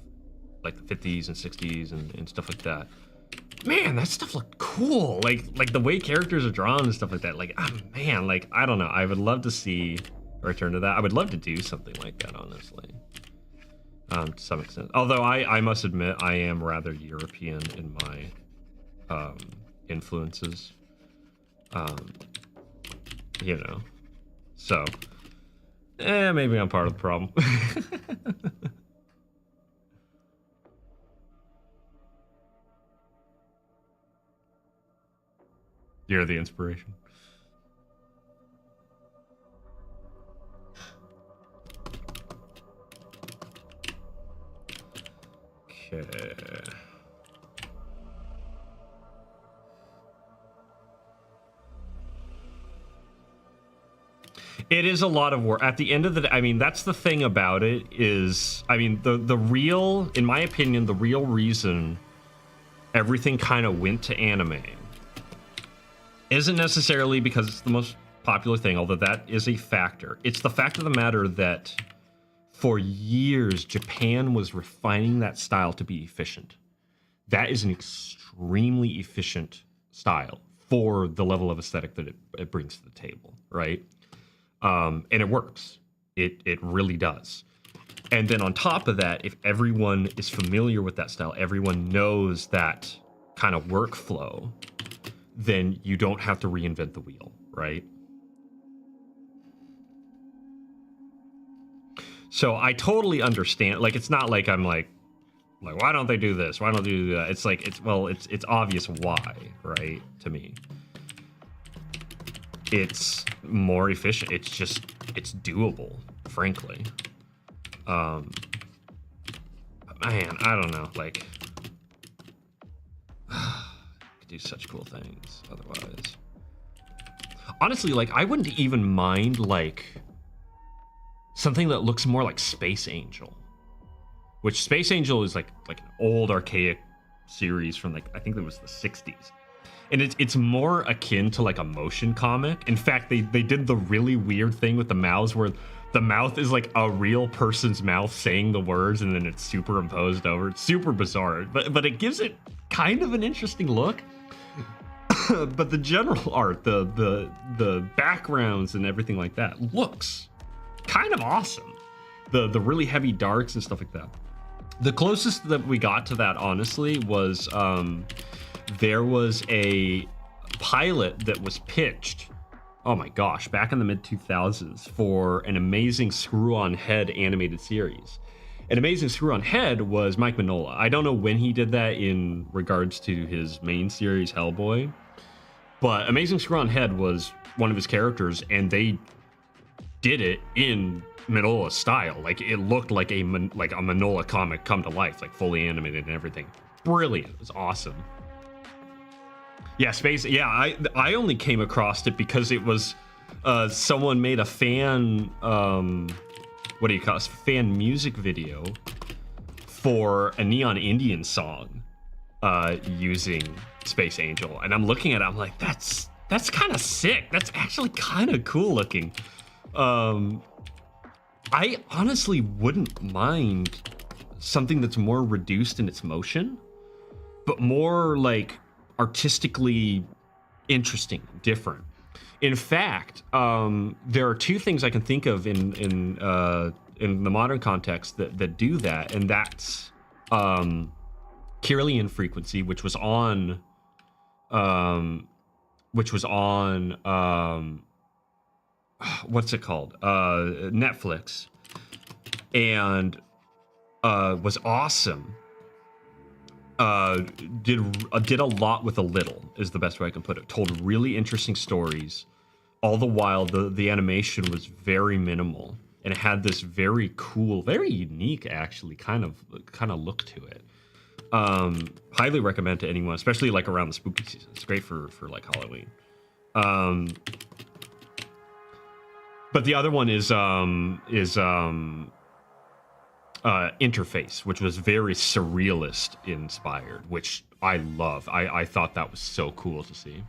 like the 50s and 60s and stuff like that, man, that stuff looked cool. Like the way characters are drawn and stuff like that. Like, oh, man, like, I don't know. I would love to see a return to that. I would love to do something like that, honestly. To some extent. Although I must admit, I am rather European in my influences. You know. So, maybe I'm part of the problem. You're the inspiration. Okay. It is a lot of work. At the end of the day, I mean, that's the thing about it is, I mean, the real, in my opinion, the real reason everything kind of went to anime isn't necessarily because it's the most popular thing, although that is a factor. It's the fact of the matter that for years, Japan was refining that style to be efficient. That is an extremely efficient style for the level of aesthetic that it brings to the table, right? And it works. It really does. And then on top of that, if everyone is familiar with that style, everyone knows that kind of workflow, then you don't have to reinvent the wheel, right? So I totally understand. Like, it's not like I'm like, why don't they do this? Why don't they do that? It's like, it's obvious why, right? To me, it's more efficient. It's just, it's doable, frankly. Man, I don't know. Like, could do such cool things otherwise. Honestly, like, I wouldn't even mind like something that looks more like Space Angel, which Space Angel is like an old archaic series from like, I think it was the 60s. And it's more akin to like a motion comic. In fact, they did the really weird thing with the mouths where the mouth is like a real person's mouth saying the words and then it's superimposed over. It's super bizarre, but it gives it kind of an interesting look. But the general art, the backgrounds and everything like that looks kind of awesome. The really heavy darks and stuff like that. The closest that we got to that, honestly, was there was a pilot that was pitched, oh my gosh, back in the mid-2000s for an Amazing Screw-On Head animated series. An Amazing Screw-On Head was Mike Mignola. I don't know when he did that in regards to his main series, Hellboy, but Amazing Screw-On Head was one of his characters, and they did it in Mignola style. Like, it looked like a Mignola comic come to life, like fully animated and everything. Brilliant. It was awesome. Yeah, Space. Yeah, I only came across it because it was someone made a fan what do you call it? Fan music video for a Neon Indian song using Space Angel, and I'm looking at it. I'm like, that's kind of sick. That's actually kind of cool looking. I honestly wouldn't mind something that's more reduced in its motion, but more like artistically interesting, different. In fact, there are two things I can think of in the modern context that do that, and that's Kirlian Frequency, which was on what's it called? Netflix, and was awesome. Did a lot with a little is the best way I can put it. Told really interesting stories, all the while the animation was very minimal, and it had this very cool, very unique actually kind of look to it. Highly recommend to anyone, especially like around the spooky season. It's great for like Halloween. But the other one is Interface, which was very surrealist inspired, which I love. I thought that was so cool to see.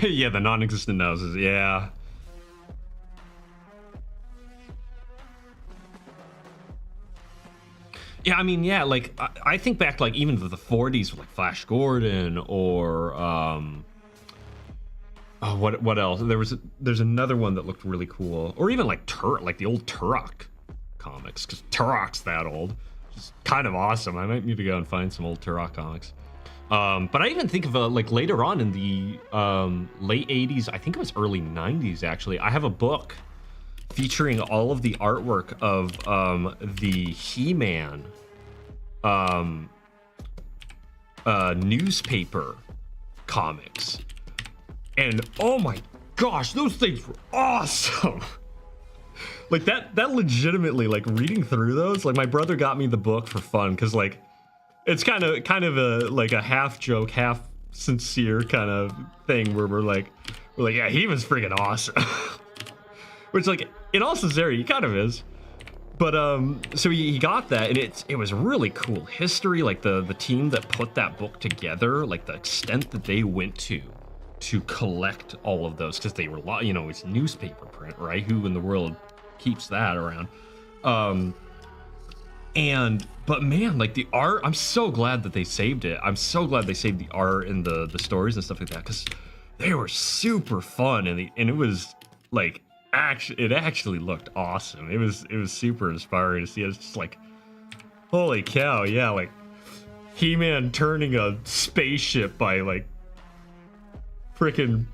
Yeah, the non-existent noses. Yeah. Yeah, I mean, yeah, like I think back like even to the 40s with like Flash Gordon or oh, what else? There's another one that looked really cool, or even like like the old Turok comics, because Turok's that old, which is kind of awesome. I might need to go and find some old Turok comics. But I even think of like later on in the late 80s, I think it was early 90s actually. I have a book featuring all of the artwork of the He-Man newspaper comics. And oh my gosh, those things were awesome. Like that legitimately, like reading through those, like my brother got me the book for fun because like it's kind of a like a half joke, half sincere kind of thing where we're like, yeah, he was freaking awesome. Which like in all sincerity, he kind of is. But so he got that, and it was really cool history, like the team that put that book together, like the extent that they went to collect all of those, because they were, you know, it's newspaper print, right? Who in the world keeps that around? But man, like the art, I'm so glad that they saved it. I'm so glad they saved the art and the stories and stuff like that, because they were super fun, and it was like it actually looked awesome. It was super inspiring to see. It's just like, holy cow, yeah, like He-Man turning a spaceship by like freaking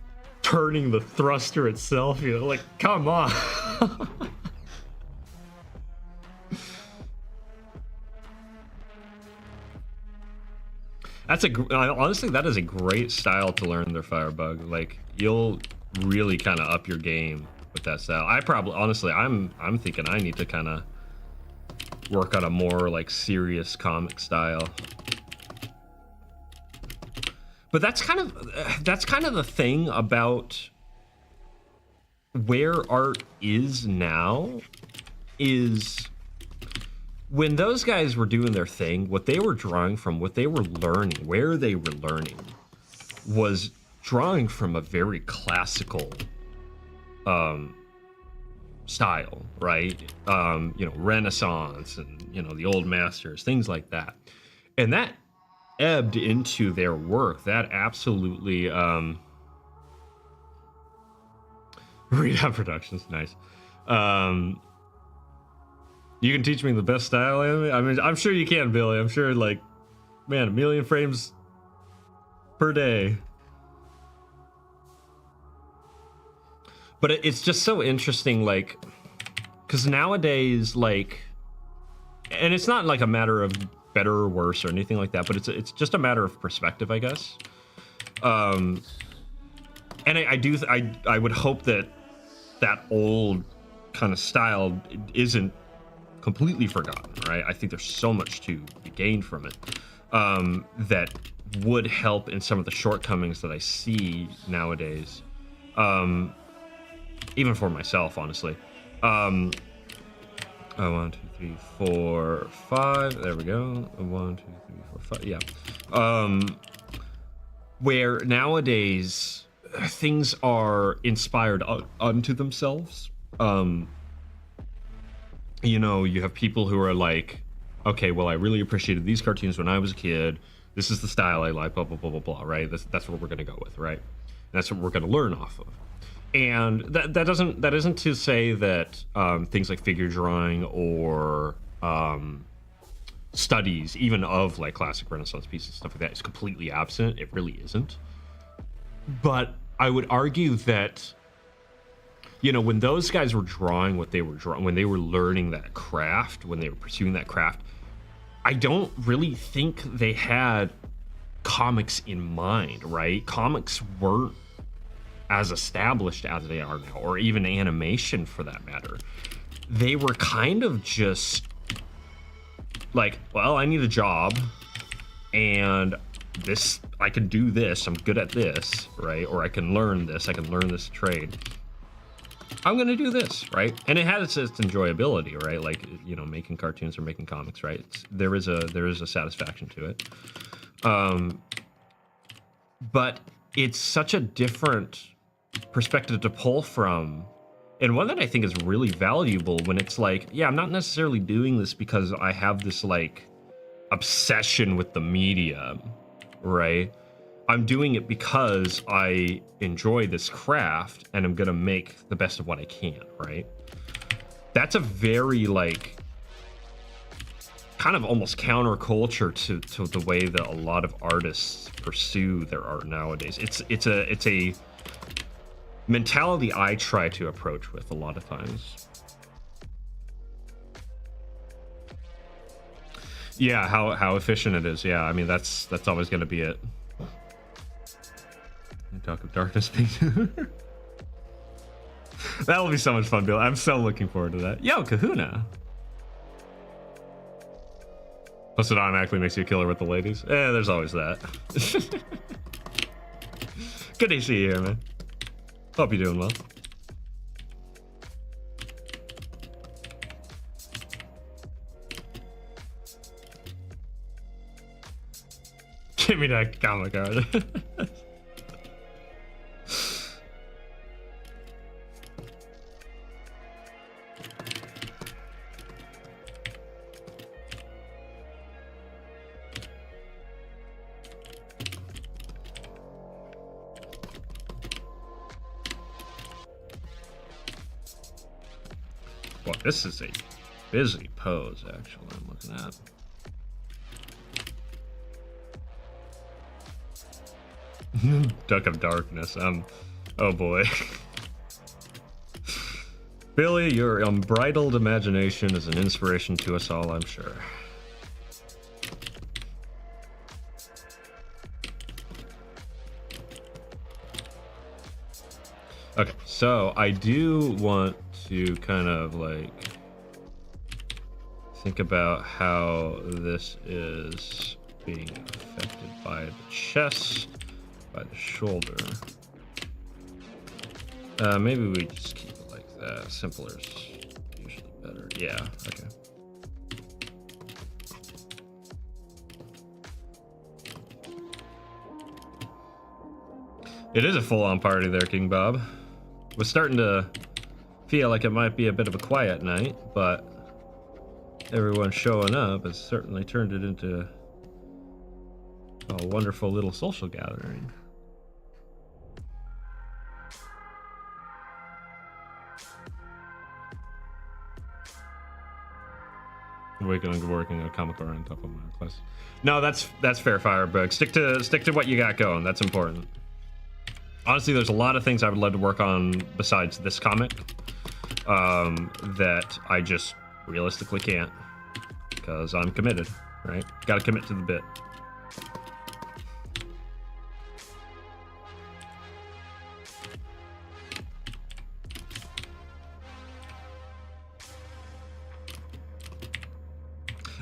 turning the thruster itself, you know, like come on. Honestly, that is a great style to learn their Firebug. Like you'll really kind of up your game with that style. Honestly, I'm thinking I need to kind of work on a more like serious comic style. But that's kind of the thing about where art is now, is when those guys were doing their thing, what they were drawing from, what they were learning, where they were learning, was drawing from a very classical style, right? You know, Renaissance and, you know, the old masters, things like that. And that ebbed into their work. That absolutely Readout Productions, nice. You can teach me the best style anime? I mean, I'm sure you can, Billy. I'm sure, like, man, 1 million frames per day. But it's just so interesting, like, because nowadays, like, and it's not like a matter of better or worse or anything like that, but it's just a matter of perspective, I guess. And I would hope that old kind of style isn't completely forgotten, right? I think there's so much to be gained from it that would help in some of the shortcomings that I see nowadays. Even for myself, honestly. 1, 2, 3, 4, 5. There we go. 1, 2, 3, 4, 5. Yeah. Where nowadays things are inspired unto themselves. You know, you have people who are like, okay, well, I really appreciated these cartoons when I was a kid. This is the style I like, blah, blah, blah, blah, blah, right? That's what we're going to go with, right? And that's what we're going to learn off of. And that isn't to say that things like figure drawing or studies, even of like classic Renaissance pieces, stuff like that, is completely absent. It really isn't. But I would argue that, you know, when those guys were drawing what they were drawing, when they were learning that craft, when they were pursuing that craft, I don't really think they had comics in mind, right? Comics weren't as established as they are now, or even animation for that matter. They were kind of just like, well, I need a job, and this, I can do this, I'm good at this, right? Or I can learn this trade. I'm gonna do this, right? And it has its enjoyability, right? Like, you know, making cartoons or making comics, right? There is a satisfaction to it. But it's such a different perspective to pull from, and one that I think is really valuable when it's like, yeah, I'm not necessarily doing this because I have this like obsession with the medium, right? I'm doing it because I enjoy this craft and I'm gonna make the best of what I can, right? That's a very like kind of almost counterculture to the way that a lot of artists pursue their art nowadays. It's a mentality I try to approach with a lot of times. Yeah, how efficient it is. Yeah, I mean that's always going to be it. Talk of darkness being that'll be so much fun, Bill. I'm so looking forward to that. Yo, Kahuna. Plus it automatically makes you a killer with the ladies. There's always that. Good to see you here, man. Hope you're doing well. Give me that comic card. Well, this is a busy pose, actually, I'm looking at. Duck of Darkness. Oh boy. Billy, your unbridled imagination is an inspiration to us all, I'm sure. Okay, so I do want to kind of like think about how this is being affected by the chest, by the shoulder. Maybe we just keep it like that. Simpler is usually better. Yeah, okay. It is a full-on party there, King Bob. Was starting to feel like it might be a bit of a quiet night, but everyone showing up has certainly turned it into a wonderful little social gathering. Working on a comic art on top of my class. No, that's fair, Firebug. Stick to what you got going. That's important. Honestly, there's a lot of things I would love to work on besides this comic that I just realistically can't because I'm committed, right? Got to commit to the bit.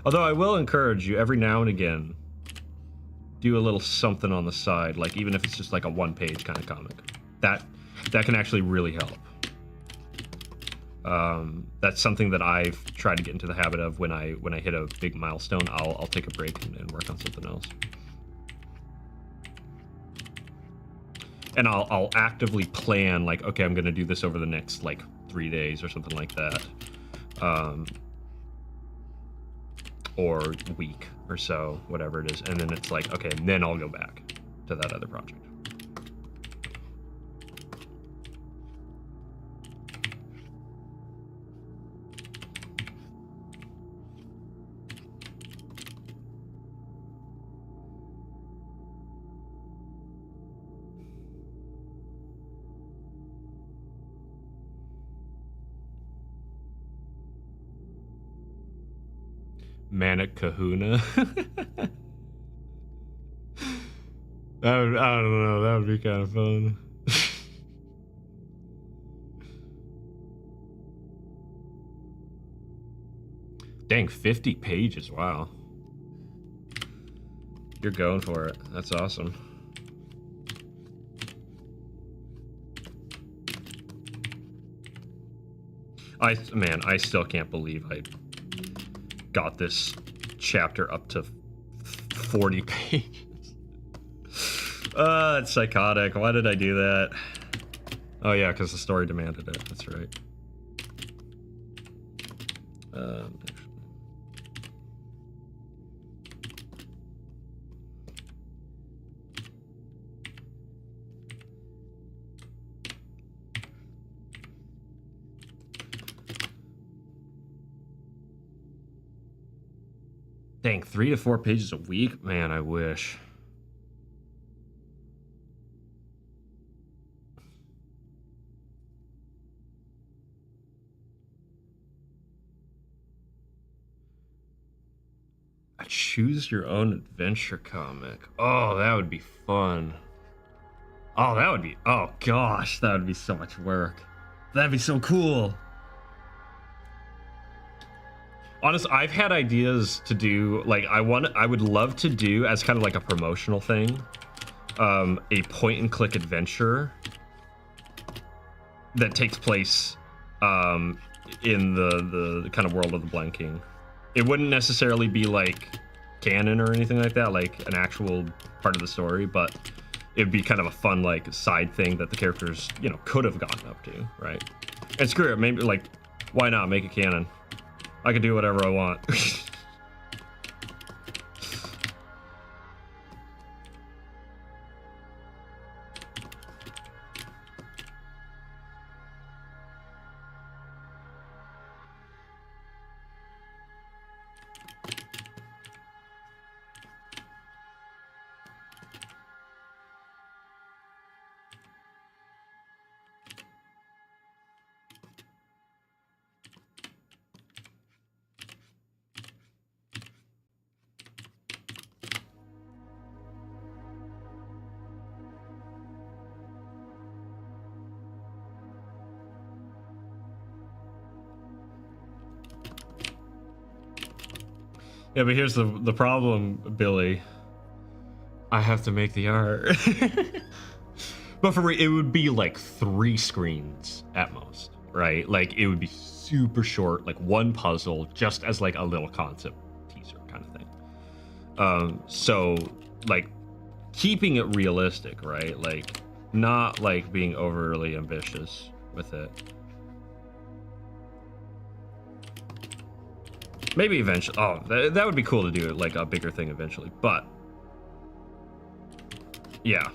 Although I will encourage you every now and again, do a little something on the side, like even if it's just like a one-page kind of comic. That can actually really help. That's something that I've tried to get into the habit of. When I hit a big milestone, I'll take a break and work on something else. And I'll actively plan, like, okay, I'm gonna do this over the next like 3 days or something like that. Or week or so, whatever it is, and then it's like, okay, and then I'll go back to that other project. Manic Kahuna. I don't know, that would be kind of fun. Dang, 50 pages, wow. You're going for it. That's awesome. Man, I still can't believe I got this chapter up to 40 pages. It's psychotic. Why did I do that? Oh yeah, because the story demanded it. That's right. Dang, 3 to 4 pages a week? Man, I wish. A choose your own adventure comic. Oh, that would be fun. Oh, that would be, oh gosh, that would be so much work. That'd be so cool. Honestly, I've had ideas to do, like, I would love to do as kind of like a promotional thing, a point and click adventure that takes place in the kind of world of the Blind King. It wouldn't necessarily be like canon or anything like that, like an actual part of the story, but it'd be kind of a fun like side thing that the characters, you know, could have gotten up to, right? And screw it, maybe like, why not make it canon? I can do whatever I want. Yeah, but here's the problem, Billy. I have to make the art. But it would be like 3 screens at most, right? Like it would be super short, like one puzzle, just as like a little concept teaser kind of thing. So like keeping it realistic, right? Like not like being overly ambitious with it. Maybe eventually. Oh, that would be cool to do like a bigger thing eventually, but yeah.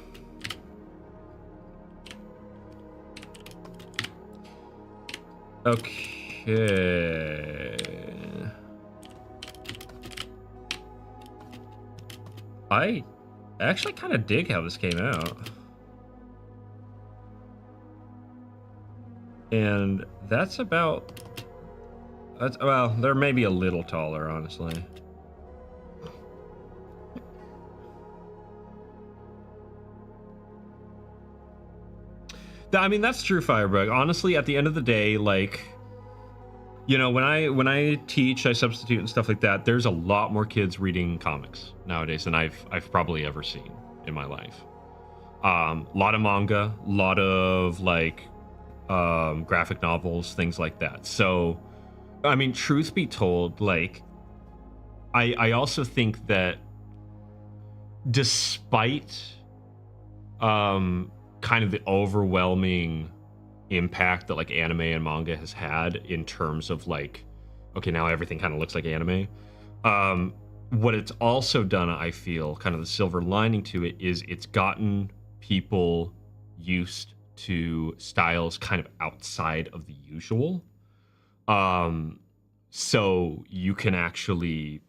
Okay. I actually kind of dig how this came out. And that's about... well, they're maybe a little taller, honestly. I mean, that's true, Firebug. Honestly, at the end of the day, like, you know, when I teach, I substitute and stuff like that, there's a lot more kids reading comics nowadays than I've probably ever seen in my life. A lot of manga, a lot of like graphic novels, things like that. So, I mean, truth be told, like, I also think that despite kind of the overwhelming impact that like anime and manga has had in terms of like, okay, now everything kind of looks like anime. What it's also done, I feel, kind of the silver lining to it, is it's gotten people used to styles kind of outside of the usual. So you can actually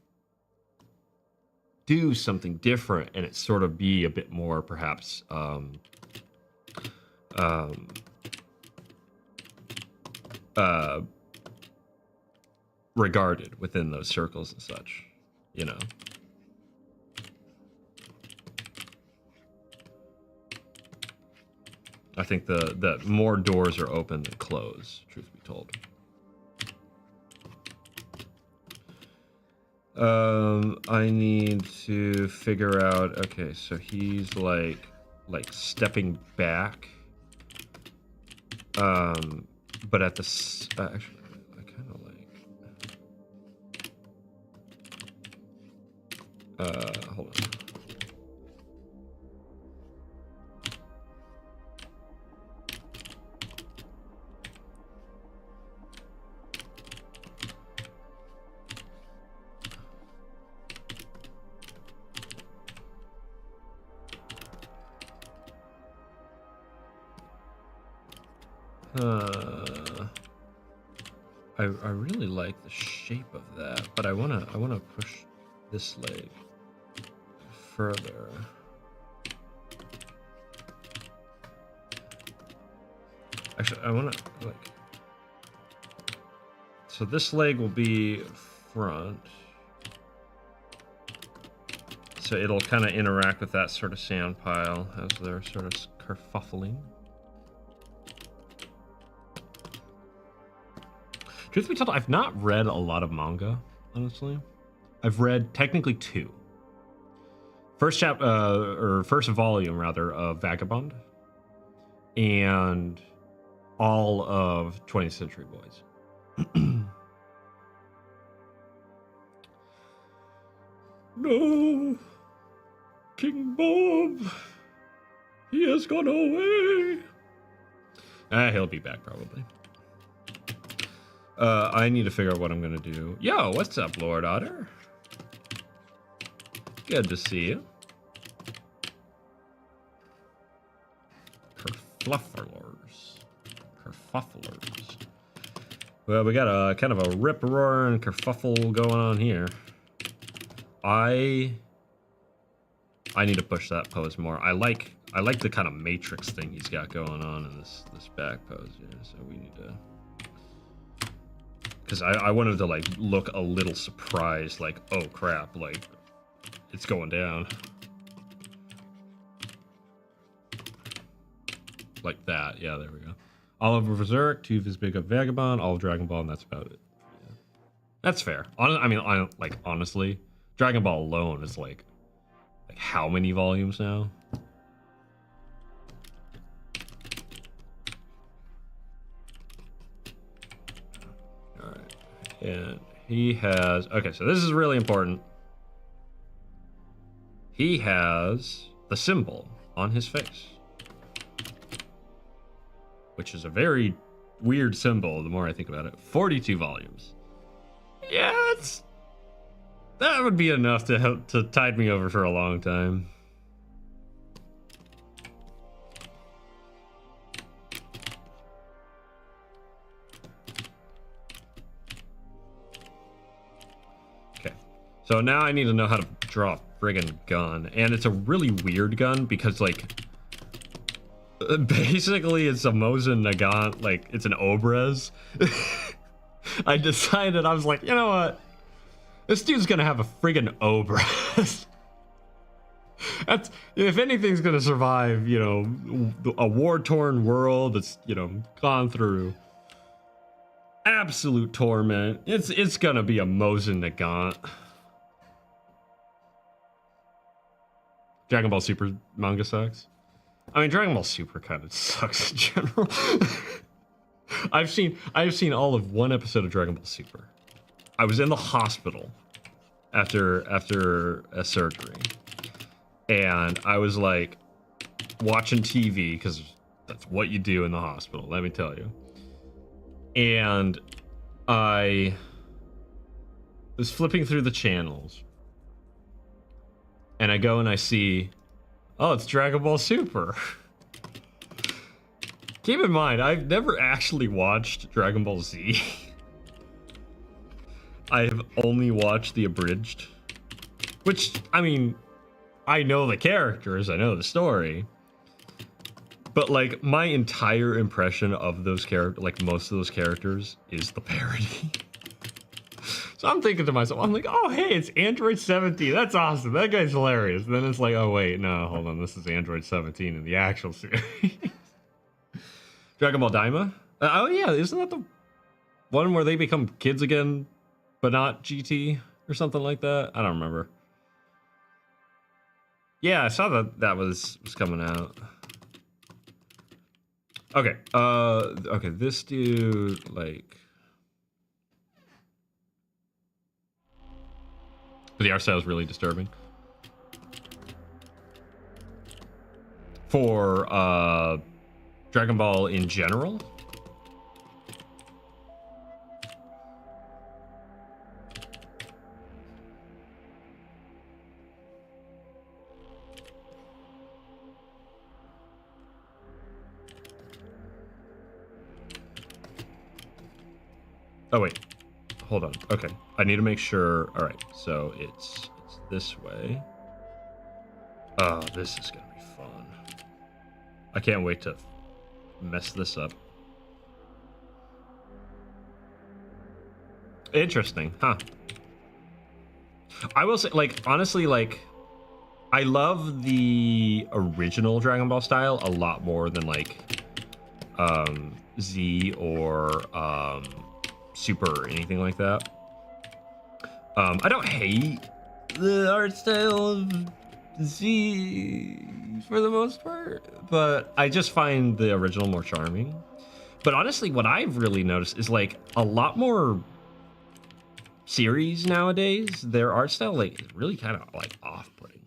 do something different and it sort of be a bit more perhaps regarded within those circles and such, you know. I think the more doors are open than closed, truth be told. I need to figure out, okay, so he's like stepping back. But at the, actually, I kind of like, hold on. I really like the shape of that, but I wanna push this leg further. Actually, I wanna like, so this leg will be front, so it'll kind of interact with that sort of sand pile as they're sort of kerfuffling. Truth be told, I've not read a lot of manga, honestly. I've read technically 2. First volume rather of Vagabond, and all of 20th Century Boys. No, King Bob, he has gone away. He'll be back probably. I need to figure out what I'm gonna do. Yo, what's up, Lord Otter? Good to see you. Kerflufflers. Kerfufflers. Well, we got a kind of a rip-roaring kerfuffle going on here. I need to push that pose more. I like the kind of matrix thing he's got going on in this back pose here, so we need to, because I wanted to like look a little surprised, like, oh crap, like it's going down. Like that, yeah, there we go. Oliver Berserk, Tooth is big up Vagabond, all of Dragon Ball, and that's about it. Yeah. That's fair. I mean, like honestly, Dragon Ball alone is like how many volumes now? All right, and he has, okay, so this is really important. He has the symbol on his face, which is a very weird symbol the more I think about it. 42 volumes. Yeah, that would be enough to help to tide me over for a long time. Okay, so now I need to know how to draw a friggin' gun, and it's a really weird gun because like basically it's a Mosin Nagant, like it's an Obrez. I decided, I was like, you know what? This dude's gonna have a friggin' Obrez. That's, if anything's gonna survive, you know, a war-torn world that's, you know, gone through absolute torment, it's gonna be a Mosin Nagant. Dragon Ball Super manga sucks. I mean, Dragon Ball Super kind of sucks in general. I've seen all of one episode of Dragon Ball Super. I was in the hospital after a surgery, and I was like watching TV because that's what you do in the hospital, let me tell you. And I was flipping through the channels, and I go and I see, oh, it's Dragon Ball Super. Keep in mind, I've never actually watched Dragon Ball Z. I've only watched the abridged, which, I mean, I know the characters, I know the story, but like my entire impression of those characters, like most of those characters, is the parody. So I'm thinking to myself, I'm like, oh, hey, it's Android 17. That's awesome. That guy's hilarious. And then it's like, oh, wait, no, hold on. This is Android 17 in the actual series. Dragon Ball Daima? Oh, yeah. Isn't that the one where they become kids again, but not GT or something like that? I don't remember. Yeah, I saw that was coming out. Okay. Okay, this dude, like... The art style is really disturbing. For Dragon Ball in general. Oh wait, hold on. Okay, I need to make sure. All right, so it's this way. Oh, this is gonna be fun. I can't wait to mess this up. Interesting, huh? I will say, like, honestly, like, I love the original Dragon Ball style a lot more than like Z or Super or anything like that. I don't hate the art style of Z for the most part, but I just find the original more charming. But honestly, what I've really noticed is like a lot more series nowadays, their art style like is really kind of like off-putting.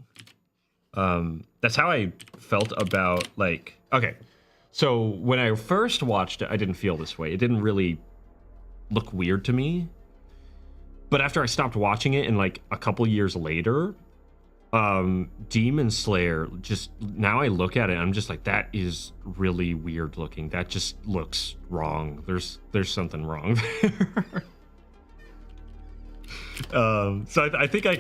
That's how I felt about like, okay, so when I first watched it, I didn't feel this way. It didn't really look weird to me. But after I stopped watching it and like a couple years later, Demon Slayer, just now I look at it, I'm just like, that is really weird looking. That just looks wrong. There's something wrong there. So I think I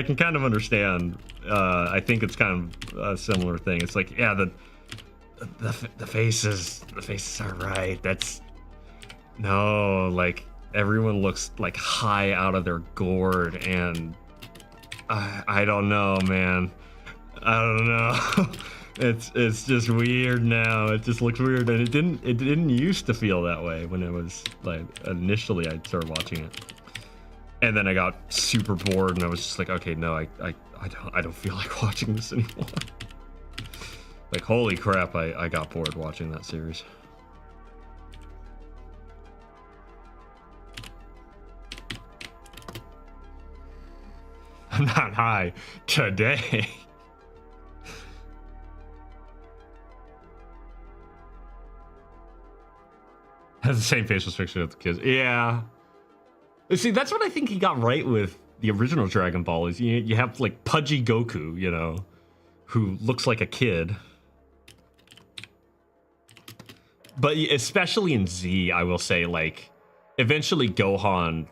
can kind of understand. I think it's kind of a similar thing. It's like, yeah, the faces are right. That's no, like everyone looks like high out of their gourd, and I don't know, man. I don't know. It's just weird now. It just looks weird, and it didn't used to feel that way when it was like initially I started watching it. And then I got super bored, and I was just like, okay, no, I don't feel like watching this anymore. Like, holy crap, I got bored watching that series. I'm not high today. Has the same facial structure as the kids. Yeah. See, that's what I think he got right with the original Dragon Ball, is you have like pudgy Goku, you know, who looks like a kid. But especially in Z, I will say, like, eventually Gohan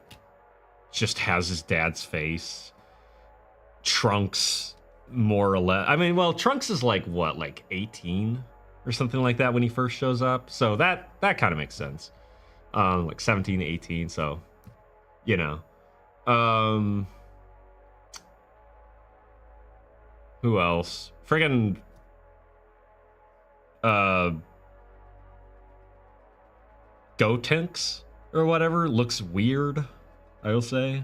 just has his dad's face. Trunks, more or less. I mean, well, Trunks is like, what, like 18 or something like that when he first shows up. So that kind of makes sense. Like 17, 18, so... You know, who else? Friggin' Gotenks or whatever looks weird, I will say.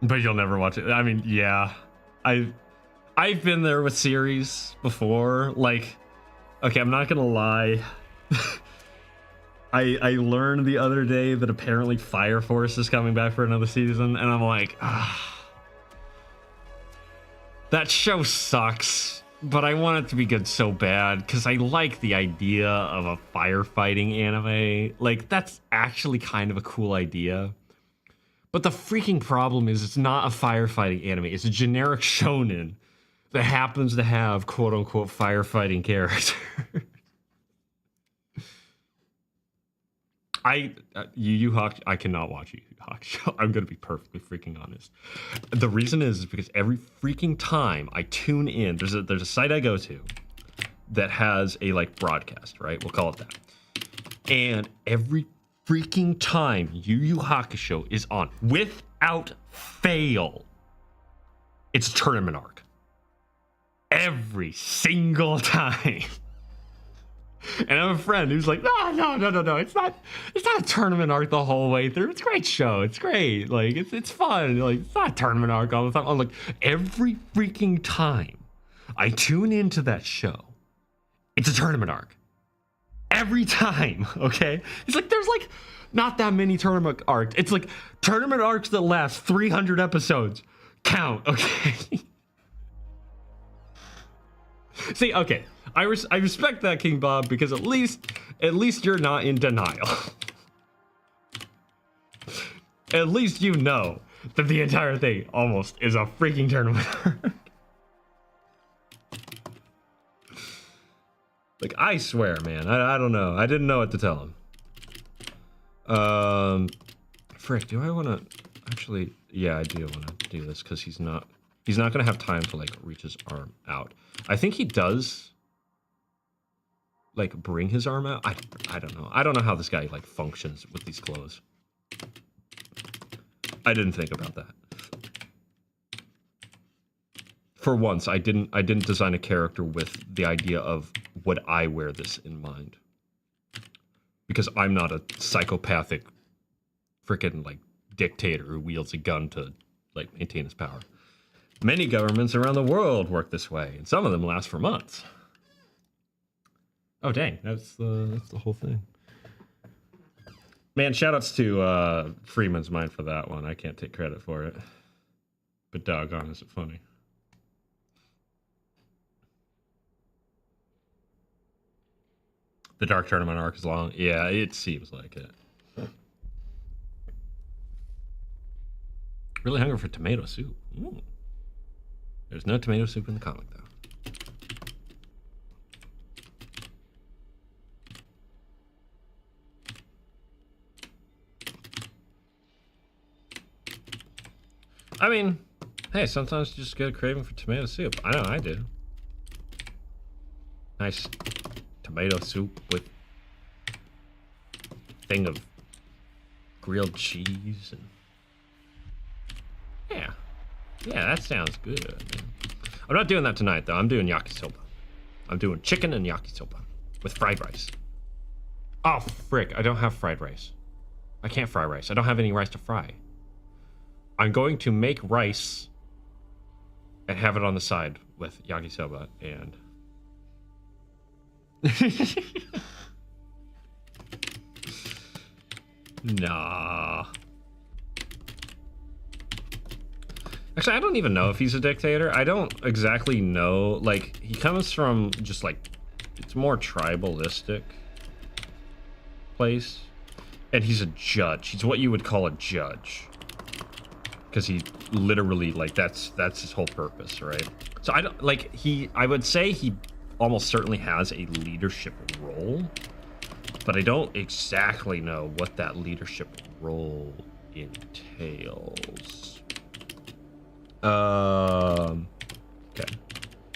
But you'll never watch it. I mean, yeah, I've been there with series before. Like, okay, I'm not gonna lie. I learned the other day that apparently Fire Force is coming back for another season, and I'm like, that show sucks, but I want it to be good so bad because I like the idea of a firefighting anime. Like, that's actually kind of a cool idea. But the freaking problem is it's not a firefighting anime. It's a generic shonen that happens to have quote-unquote firefighting characters. Yu Yu Hakusho, I cannot watch Yu Yu Hakusho. I'm gonna be perfectly freaking honest. The reason is because every freaking time I tune in, there's a site I go to that has a like broadcast, right? We'll call it that. And every freaking time Yu Yu Hakusho is on, without fail, it's tournament arc. Every single time. And I have a friend who's like, no. It's not a tournament arc the whole way through. It's a great show. It's great. Like, it's fun. Like, it's not a tournament arc all the time. I'm like, every freaking time I tune into that show, it's a tournament arc. Every time, okay? It's like, there's like not that many tournament arcs. It's like tournament arcs that last 300 episodes count, okay? See, okay, I respect that, King Bob, because at least you're not in denial. At least you know that the entire thing almost is a freaking tournament arc. Like, I swear, man, I don't know. I didn't know what to tell him. Frick, do I want to actually? Yeah, I do want to do this because he's not gonna have time to like reach his arm out. I think he does like bring his arm out. I don't know. I don't know how this guy like functions with these clothes. I didn't think about that. For once, I didn't design a character with the idea of would I wear this in mind. Because I'm not a psychopathic freaking like dictator who wields a gun to like maintain his power. Many governments around the world work this way, and some of them last for months. Oh dang, that's the whole thing. Man, shoutouts to Freeman's Mind for that one. I can't take credit for it. But doggone, is it funny. The Dark Tournament arc is long. Yeah, it seems like it. Really hungry for tomato soup. Ooh. There's no tomato soup in the comic, though. I mean, hey, sometimes you just get a craving for tomato soup. I know I do. Nice tomato soup with a thing of grilled cheese and yeah, that sounds good, man. I'm not doing that tonight though. I'm doing yakisoba. I'm doing chicken and yakisoba with fried rice. Oh frick, I don't have fried rice. I can't fry rice. I don't have any rice to fry. I'm going to make rice and have it on the side with yakisoba and nah. Actually, I don't even know if he's a dictator. I don't exactly know. Like, he comes from just like, it's more tribalistic place. And he's a judge. He's what you would call a judge. Because he literally, like, that's his whole purpose, right? So I don't, like, I would say he almost certainly has a leadership role. But I don't exactly know what that leadership role entails. Okay.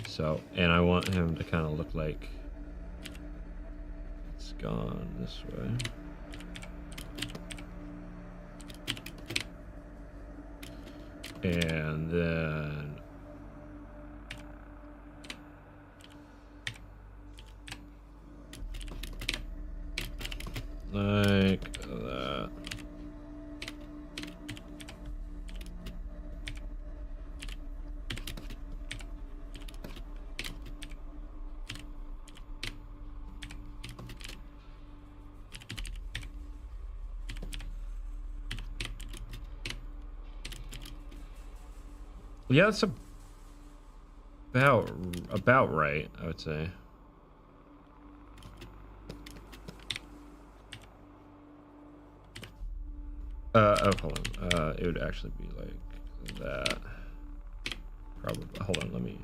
So, and I want him to kind of look like it's gone this way. And then like that. Yeah, it's about right, I would say. Oh, hold on. It would actually be like that. Probably. Hold on, let me.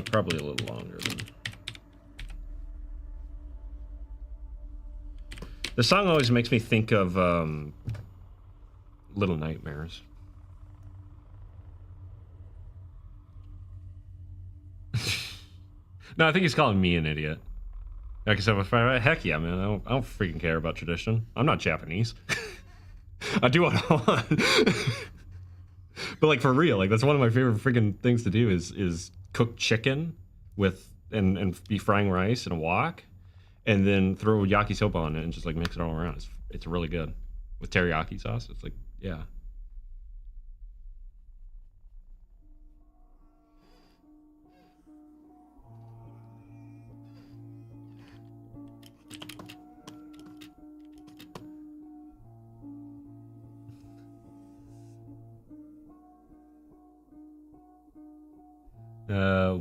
Probably a little longer than. The song always makes me think of Little Nightmares. No, I think he's calling me an idiot. Like I said, heck yeah, man. I don't freaking care about tradition. I'm not Japanese. I do what I want. But like for real, like that's one of my favorite freaking things to do is cook chicken with and be frying rice in a wok, and then throw yakisoba on it and just like mix it all around. It's really good with teriyaki sauce. It's like, yeah.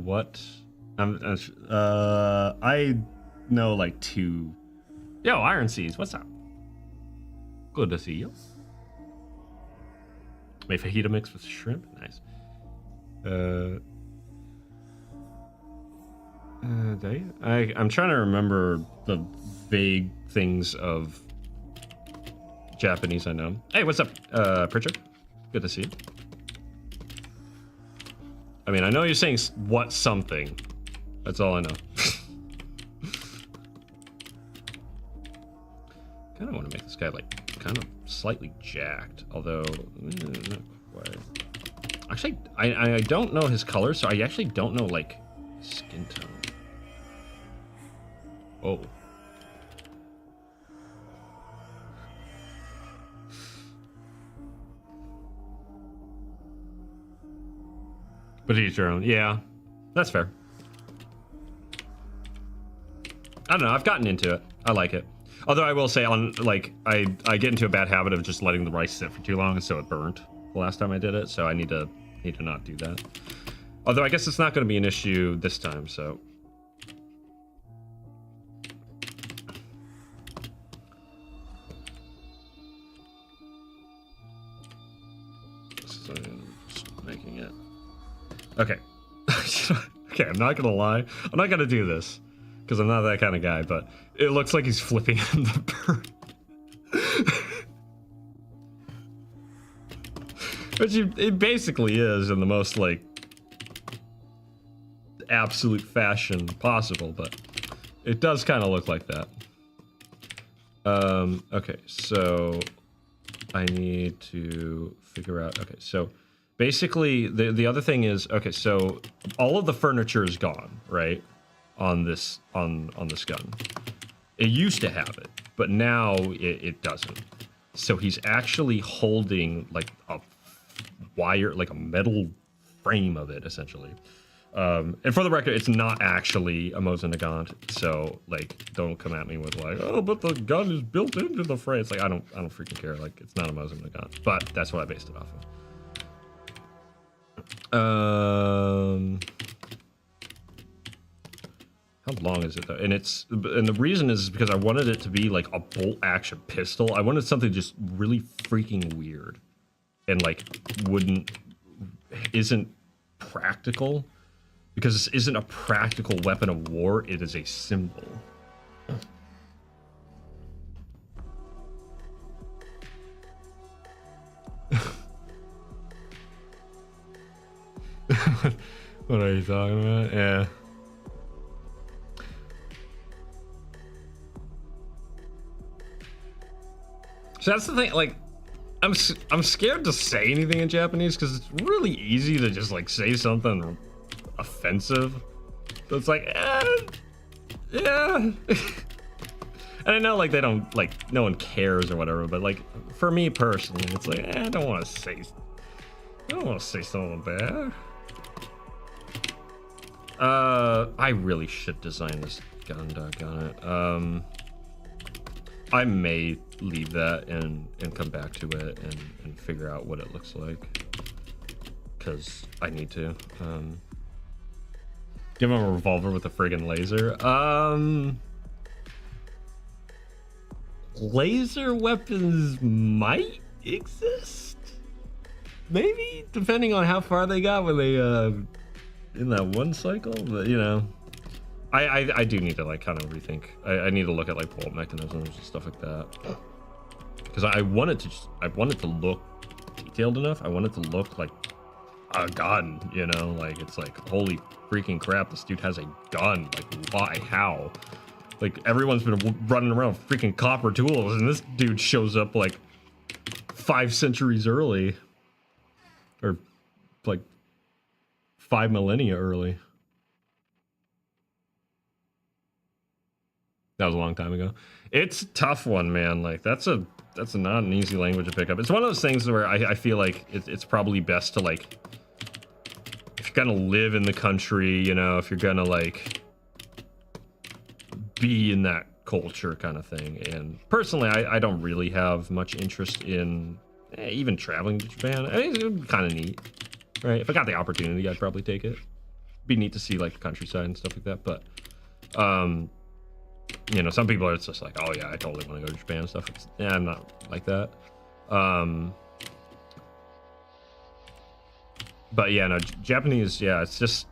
What? I know like 2. Yo, Iron Seas, what's up? Good to see you. Made fajita mix with shrimp, nice. I'm trying to remember the vague things of Japanese I know. Hey, what's up, Pritchard? Good to see you. I mean, I know you're saying what something. That's all I know. Kind of want to make this guy like kind of slightly jacked, although not quite. Actually, I don't know his color, so I actually don't know like skin tone. Oh. But each your own. Yeah, that's fair. I don't know. I've gotten into it. I like it. Although I will say, on like I get into a bad habit of just letting the rice sit for too long, and so it burnt the last time I did it. So I need to not do that. Although I guess it's not going to be an issue this time. So. So just making it. Okay. Okay, I'm not gonna lie. I'm not gonna do this because I'm not that kind of guy, but it looks like he's flipping in the bird. Which it basically is in the most like absolute fashion possible, but it does kind of look like that. Okay, so I need to figure out. Okay, so basically the other thing is, okay, so all of the furniture is gone, right? On this this gun. It used to have it, but now it doesn't. So he's actually holding like a wire, like a metal frame of it, essentially. And for the record, it's not actually a Mosin Nagant, so like don't come at me with like, oh, but the gun is built into the frame. It's like I don't freaking care. Like it's not a Mosin Nagant, but that's what I based it off of. How long is it though? And the reason is because I wanted it to be like a bolt action pistol. I wanted something just really freaking weird and like isn't practical, because this isn't a practical weapon of war. It is a symbol. What are you talking about? Yeah. So that's the thing, like, I'm scared to say anything in Japanese because it's really easy to just like say something offensive. So it's like, yeah. And I know like they don't, like, no one cares or whatever, but like for me personally, it's like, I don't want to say something bad. I really should design this gun, doggone it. I may leave that and come back to it and figure out what it looks like, because I need to. Give him a revolver with a friggin' laser. Laser weapons might exist, maybe, depending on how far they got when they in that one cycle, but you know. I do need to like kind of rethink. I need to look at like bolt mechanisms and stuff like that, because I want it to look detailed enough. I want it to look like a gun, you know? Like, it's like, holy freaking crap, this dude has a gun. Like, why? How? Like, everyone's been running around with freaking copper tools, and this dude shows up like 5 centuries early. Or like 5 millennia early. That was a long time ago. It's a tough one, man. Like, that's not an easy language to pick up. It's one of those things where I feel like it's probably best to, like, if you're gonna live in the country, you know, if you're gonna, like, be in that culture kind of thing. And personally, I don't really have much interest in even traveling to Japan. I mean, it would be kind of neat, right? If I got the opportunity, I'd probably take it. Be neat to see, like, the countryside and stuff like that. But, you know, some people are just like, oh yeah, I totally want to go to Japan and stuff. Yeah, I'm not like that. But yeah, no, Japanese, yeah, it's just,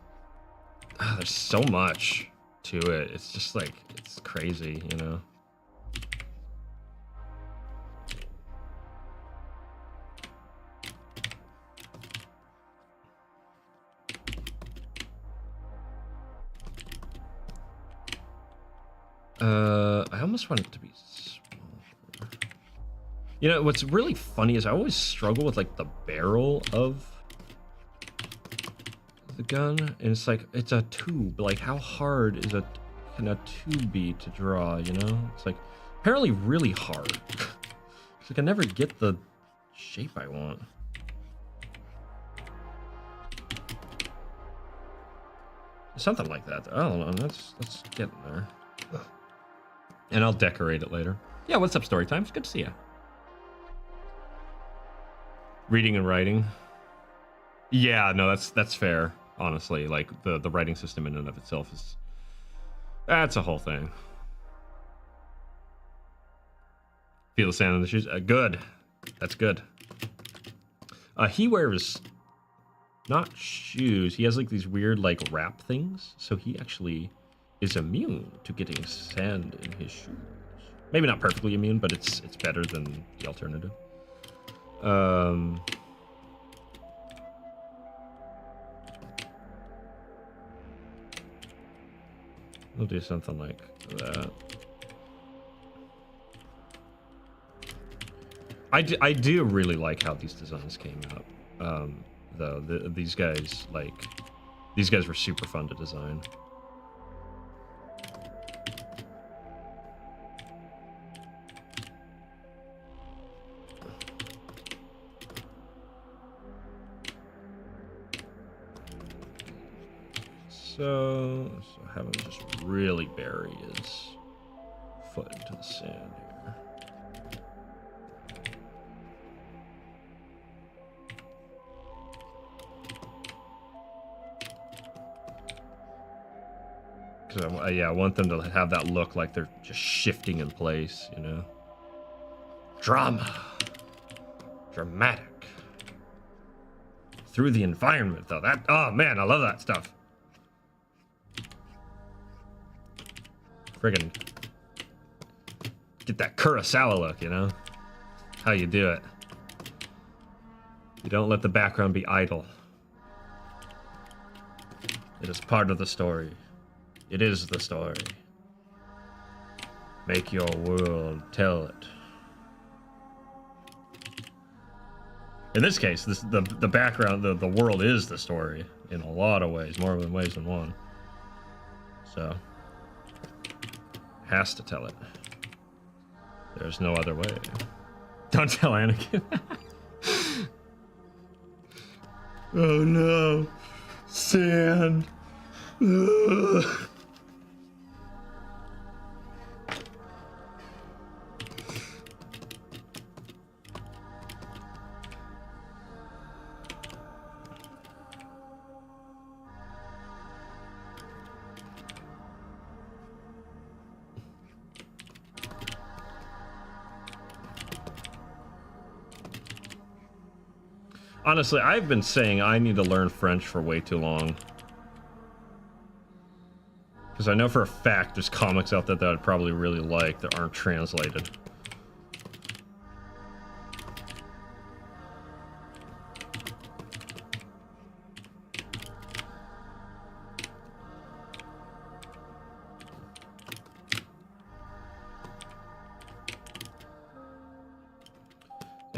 there's so much to it. It's just like, it's crazy, you know? I almost want it to be smaller. You know, what's really funny is I always struggle with, like, the barrel of the gun, and it's like, it's a tube. Like, how hard can a tube be to draw, you know? It's like, apparently really hard. It's like I never get the shape I want. Something like that. I don't know. Let's get in there. And I'll decorate it later. Yeah, what's up, Story Times? Good to see ya. Reading and writing. Yeah, no, that's fair. Honestly, like the writing system in and of itself is, that's a whole thing. Feel the sand in the shoes. Good. That's good. He wears not shoes. He has like these weird like wrap things, so he actually is immune to getting sand in his shoes. Maybe not perfectly immune, but it's better than the alternative. We'll do something like that. I do really like how these designs came out. Though these guys were super fun to design. So have him just really bury his foot into the sand here. Because I want them to have that look like they're just shifting in place, you know? Drama. Dramatic. Through the environment, though. Oh man, I love that stuff. Friggin' get that Kurosawa look, you know? How you do it. You don't let the background be idle. It is part of the story. It is the story. Make your world tell it. In this case, the background, the world is the story in a lot of ways, more ways than one. So, has to tell it. There's no other way. Don't tell Anakin. Oh no, sand. Ugh. Honestly, I've been saying I need to learn French for way too long. Because I know for a fact there's comics out there that I'd probably really like that aren't translated.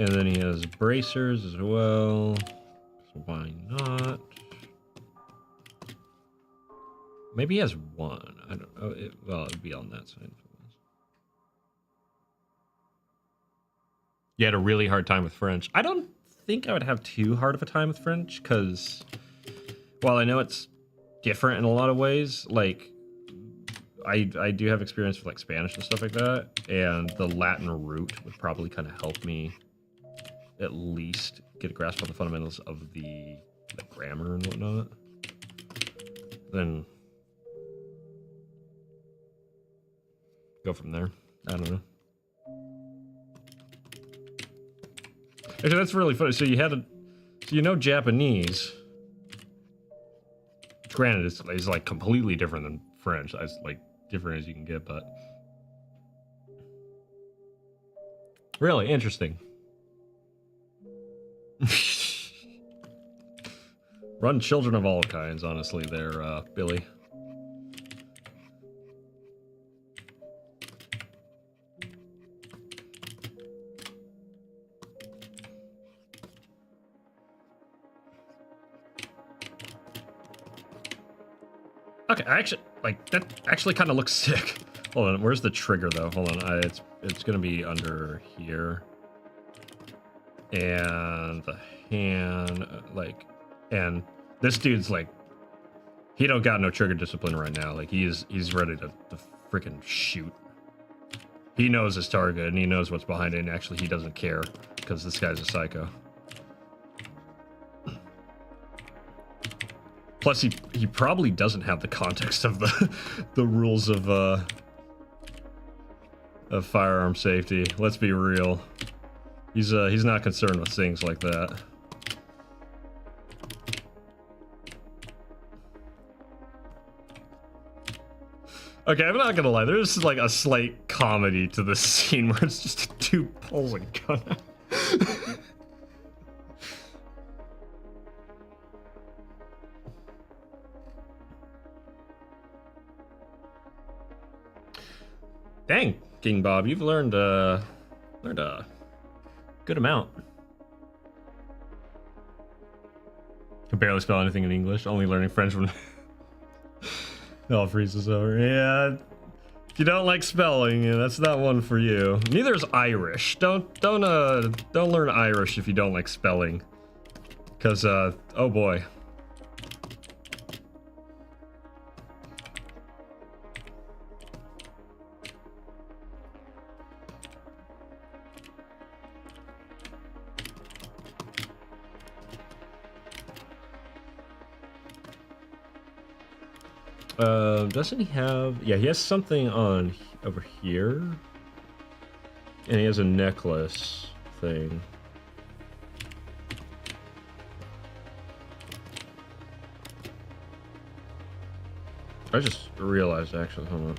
And then he has bracers as well. So why not? Maybe he has one. I don't know. Well, it'd be on that side. You had a really hard time with French. I don't think I would have too hard of a time with French, because while I know it's different in a lot of ways, like I do have experience with like Spanish and stuff like that, and the Latin root would probably kind of help me at least get a grasp on the fundamentals of the grammar and whatnot. Then go from there. I don't know. Actually, that's really funny. So you know Japanese. Granted, it's like completely different than French. It's like different as you can get, but really interesting. Run children of all kinds, honestly, there, Billy. Okay, that actually kind of looks sick. Hold on, where's the trigger though? Hold on, it's gonna be under here. And the hand, and this dude's like, he don't got no trigger discipline right now. Like he's ready to freaking shoot. He knows his target and he knows what's behind it, and actually he doesn't care because this guy's a psycho. Plus, he probably doesn't have the context of the rules of firearm safety. Let's be real. He's not concerned with things like that. Okay, I'm not gonna lie. There's like a slight comedy to this scene where it's just a dude pulls a gun out. Dang, King Bob, you've learned a good amount. Can barely spell anything in English. Only learning French when it all freezes over. Yeah, if you don't like spelling, yeah, that's not one for you. Neither is Irish. Don't learn Irish if you don't like spelling, because oh boy. Doesn't he have... Yeah, he has something on over here. And he has a necklace thing. I just realized, actually, hold on.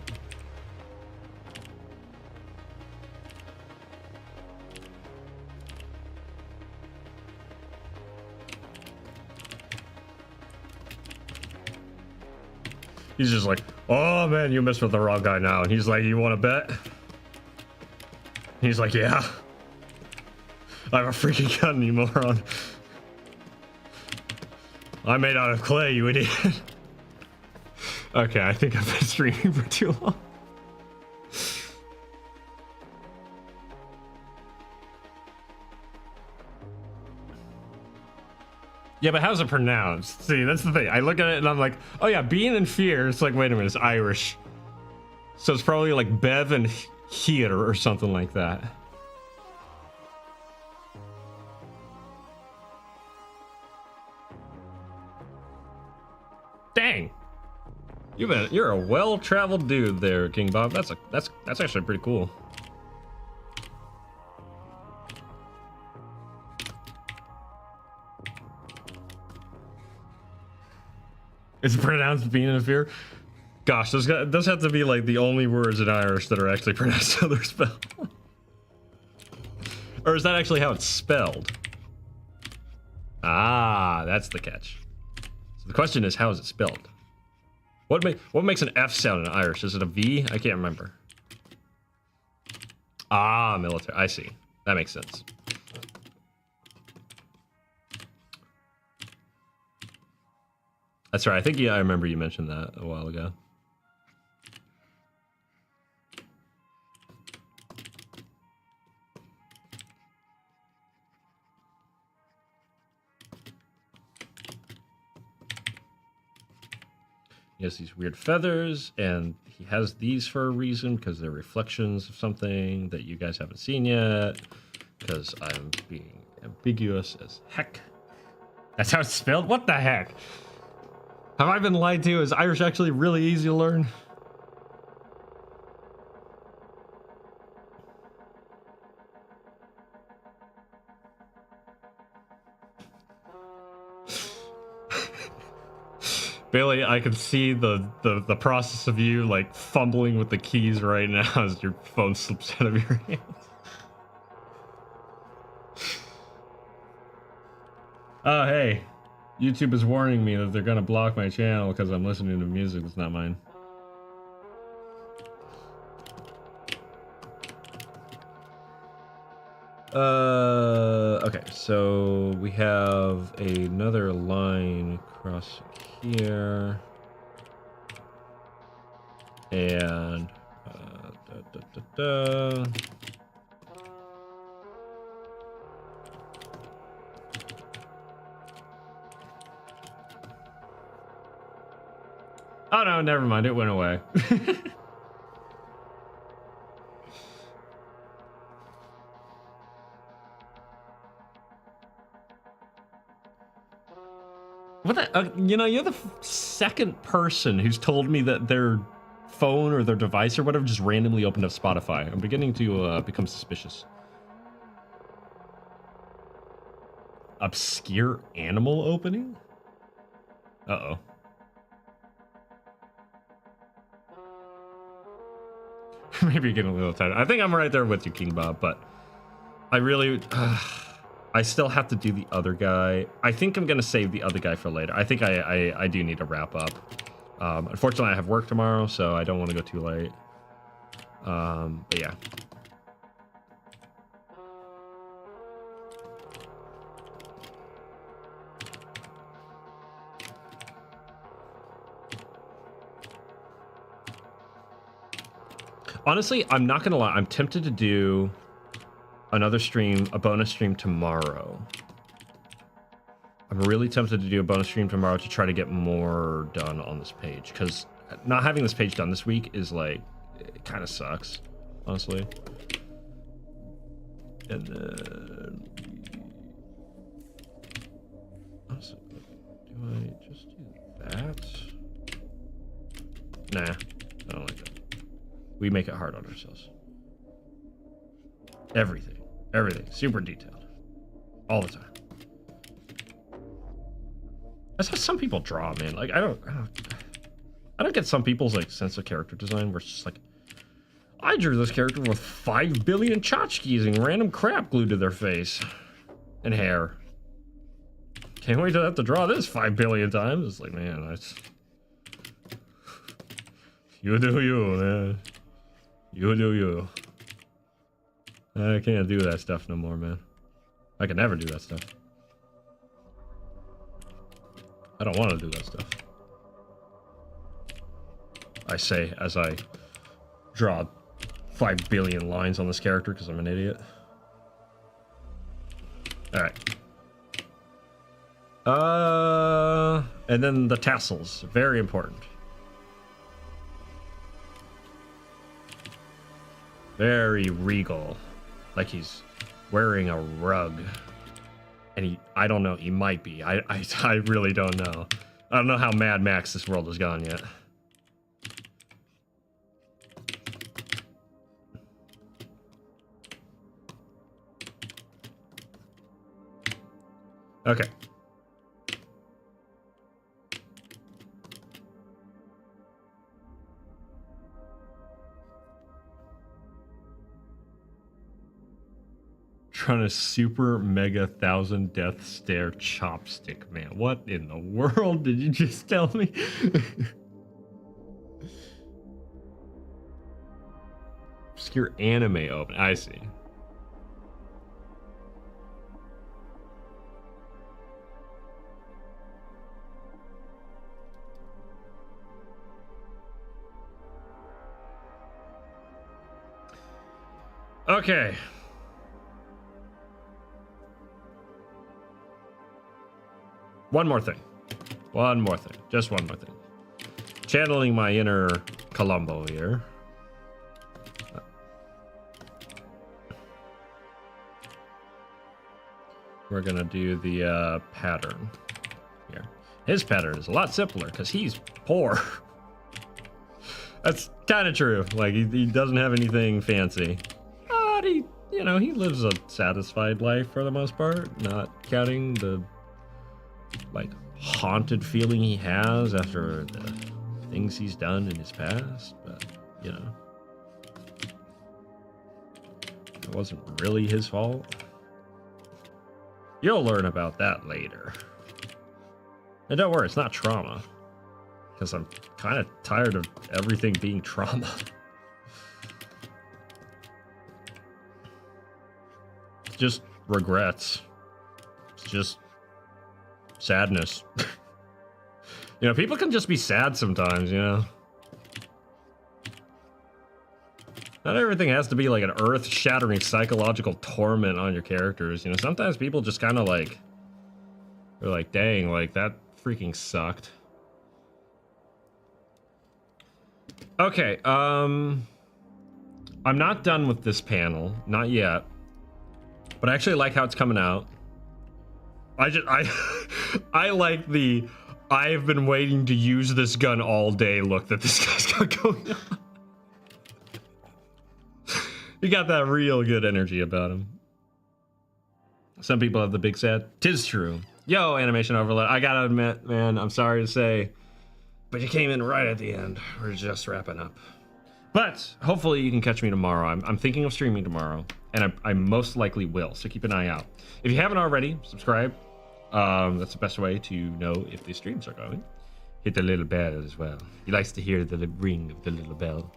He's just like, oh man, you messed with the wrong guy now. And he's like, you want to bet? He's like, yeah. I have a freaking gun, you moron. I'm made out of clay, you idiot. Okay, I think I've been streaming for too long. Yeah, but how's it pronounced? See, that's the thing. I look at it and I'm like, oh yeah, being in fear. It's like, wait a minute, it's Irish. So it's probably like Bev and here or something like that. Dang. You're a well-traveled dude there, King Bob. That's actually pretty cool. It's pronounced being in fear. Gosh, those have to be like the only words in Irish that are actually pronounced how they're spelled. Or is that actually how it's spelled? Ah, that's the catch. So the question is, how is it spelled? What makes an F sound in Irish? Is it a V? I can't remember. Ah, military. I see. That makes sense. That's right. I think I remember you mentioned that a while ago. He has these weird feathers, and he has these for a reason, because they're reflections of something that you guys haven't seen yet, because I'm being ambiguous as heck. That's how it's spelled? What the heck? Have I been lied to? Is Irish actually really easy to learn? Bailey, I can see the process of you like fumbling with the keys right now as your phone slips out of your hands. Oh, hey. YouTube is warning me that they're gonna block my channel because I'm listening to music that's not mine. Okay, so we have another line across here. And oh no, never mind, it went away. What the, you know, you're the second person who's told me that their phone or their device or whatever just randomly opened up Spotify. I'm beginning to become suspicious. Obscure animal opening? Uh-oh. Maybe you're getting a little tired. I think I'm right there with you, King Bob, but I really... I still have to do the other guy. I think I'm gonna save the other guy for later. I think I do need to wrap up. Unfortunately, I have work tomorrow, so I don't want to go too late. But yeah. Honestly, I'm not gonna lie. I'm tempted to do another stream, a bonus stream tomorrow. I'm really tempted to do a bonus stream tomorrow to try to get more done on this page, because not having this page done this week is like, it kind of sucks, honestly. And then, honestly, do I just do that? Nah, I don't like that. We make it hard on ourselves. Everything, super detailed, all the time. That's how some people draw, man. Like I don't get some people's like sense of character design where it's just like, I drew this character with 5 billion tchotchkes and random crap glued to their face and hair. Can't wait to have to draw this 5 billion times. It's like, man, that's you do you, man. You do you. I can't do that stuff no more, man. I can never do that stuff. I don't want to do that stuff. I say as I draw 5 billion lines on this character because I'm an idiot. Alright. And then the tassels. Very important. Very regal. Like he's wearing a rug. And I don't know, he might be. I really don't know. I don't know how Mad Max this world has gone yet. Okay. Trying to super mega 1,000 death stare chopstick, man. What in the world did you just tell me? Obscure anime open. I see. Okay. One more thing. One more thing. Just one more thing. Channeling my inner Columbo here. We're gonna do the pattern here. His pattern is a lot simpler because he's poor. That's kind of true. Like he doesn't have anything fancy, but he lives a satisfied life for the most part, not counting the like haunted feeling he has after the things he's done in his past. But it wasn't really his fault. You'll learn about that later. And don't worry, it's not trauma. Because I'm kind of tired of everything being trauma. It's just regrets. It's just sadness. People can just be sad sometimes, Not everything has to be like an earth-shattering psychological torment on your characters. Sometimes people just kind of like, they're like, dang, like that freaking sucked. Okay, I'm not done with this panel, not yet, but I actually like how it's coming out. I like the I've been waiting to use this gun all day look that this guy's got going on. He got that real good energy about him. Some people have the big sad. 'Tis true. Yo, animation overload. I gotta admit, man, I'm sorry to say, but you came in right at the end. We're just wrapping up. But hopefully you can catch me tomorrow. I'm thinking of streaming tomorrow, and I most likely will, so keep an eye out. If you haven't already, subscribe. That's the best way to know if the streams are going. Hit the little bell as well. He likes to hear the ring of the little bell.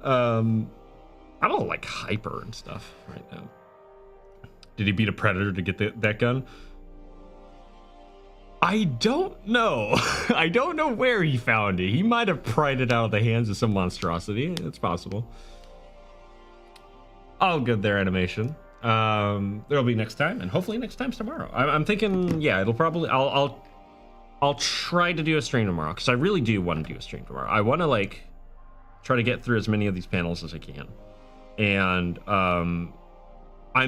I'm all like hyper and stuff right now. Did he beat a predator to get that gun? I don't know. I don't know where he found it. He might have pried it out of the hands of some monstrosity. It's possible. All good there, animation. There'll be next time, and hopefully next time's tomorrow. I'm thinking, yeah, it'll probably. I'll try to do a stream tomorrow because I really do want to do a stream tomorrow. I want to like try to get through as many of these panels as I can, and I'm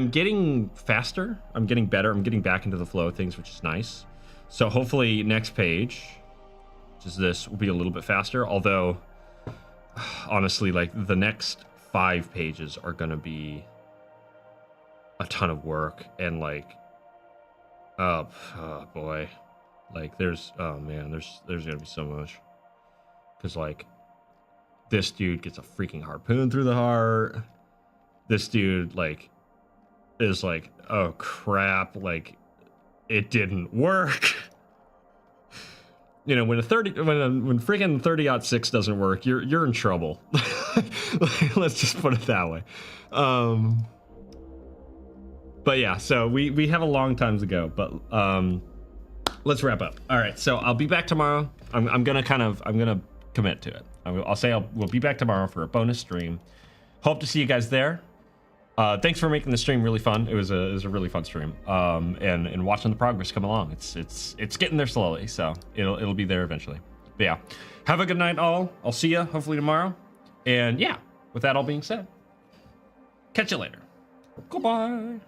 getting faster. I'm getting better. I'm getting back into the flow of things, which is nice. So hopefully next page, which is this, will be a little bit faster. Although, honestly, like the next 5 pages are gonna be a ton of work, and like, oh boy, like there's gonna be so much, because like this dude gets a freaking harpoon through the heart. This dude like is like, oh crap, like it didn't work. When when freaking 30-06 doesn't work, you're in trouble. Let's just put it that way. But yeah, so we have a long time to go, but let's wrap up. All right, so I'll be back tomorrow. I'm gonna commit to it. I'll say we'll be back tomorrow for a bonus stream. Hope to see you guys there. Thanks for making the stream really fun. It was a really fun stream. And watching the progress come along. It's getting there slowly, so it'll be there eventually. But yeah, have a good night, all. I'll see you hopefully tomorrow. And yeah, with that all being said, catch you later. Goodbye.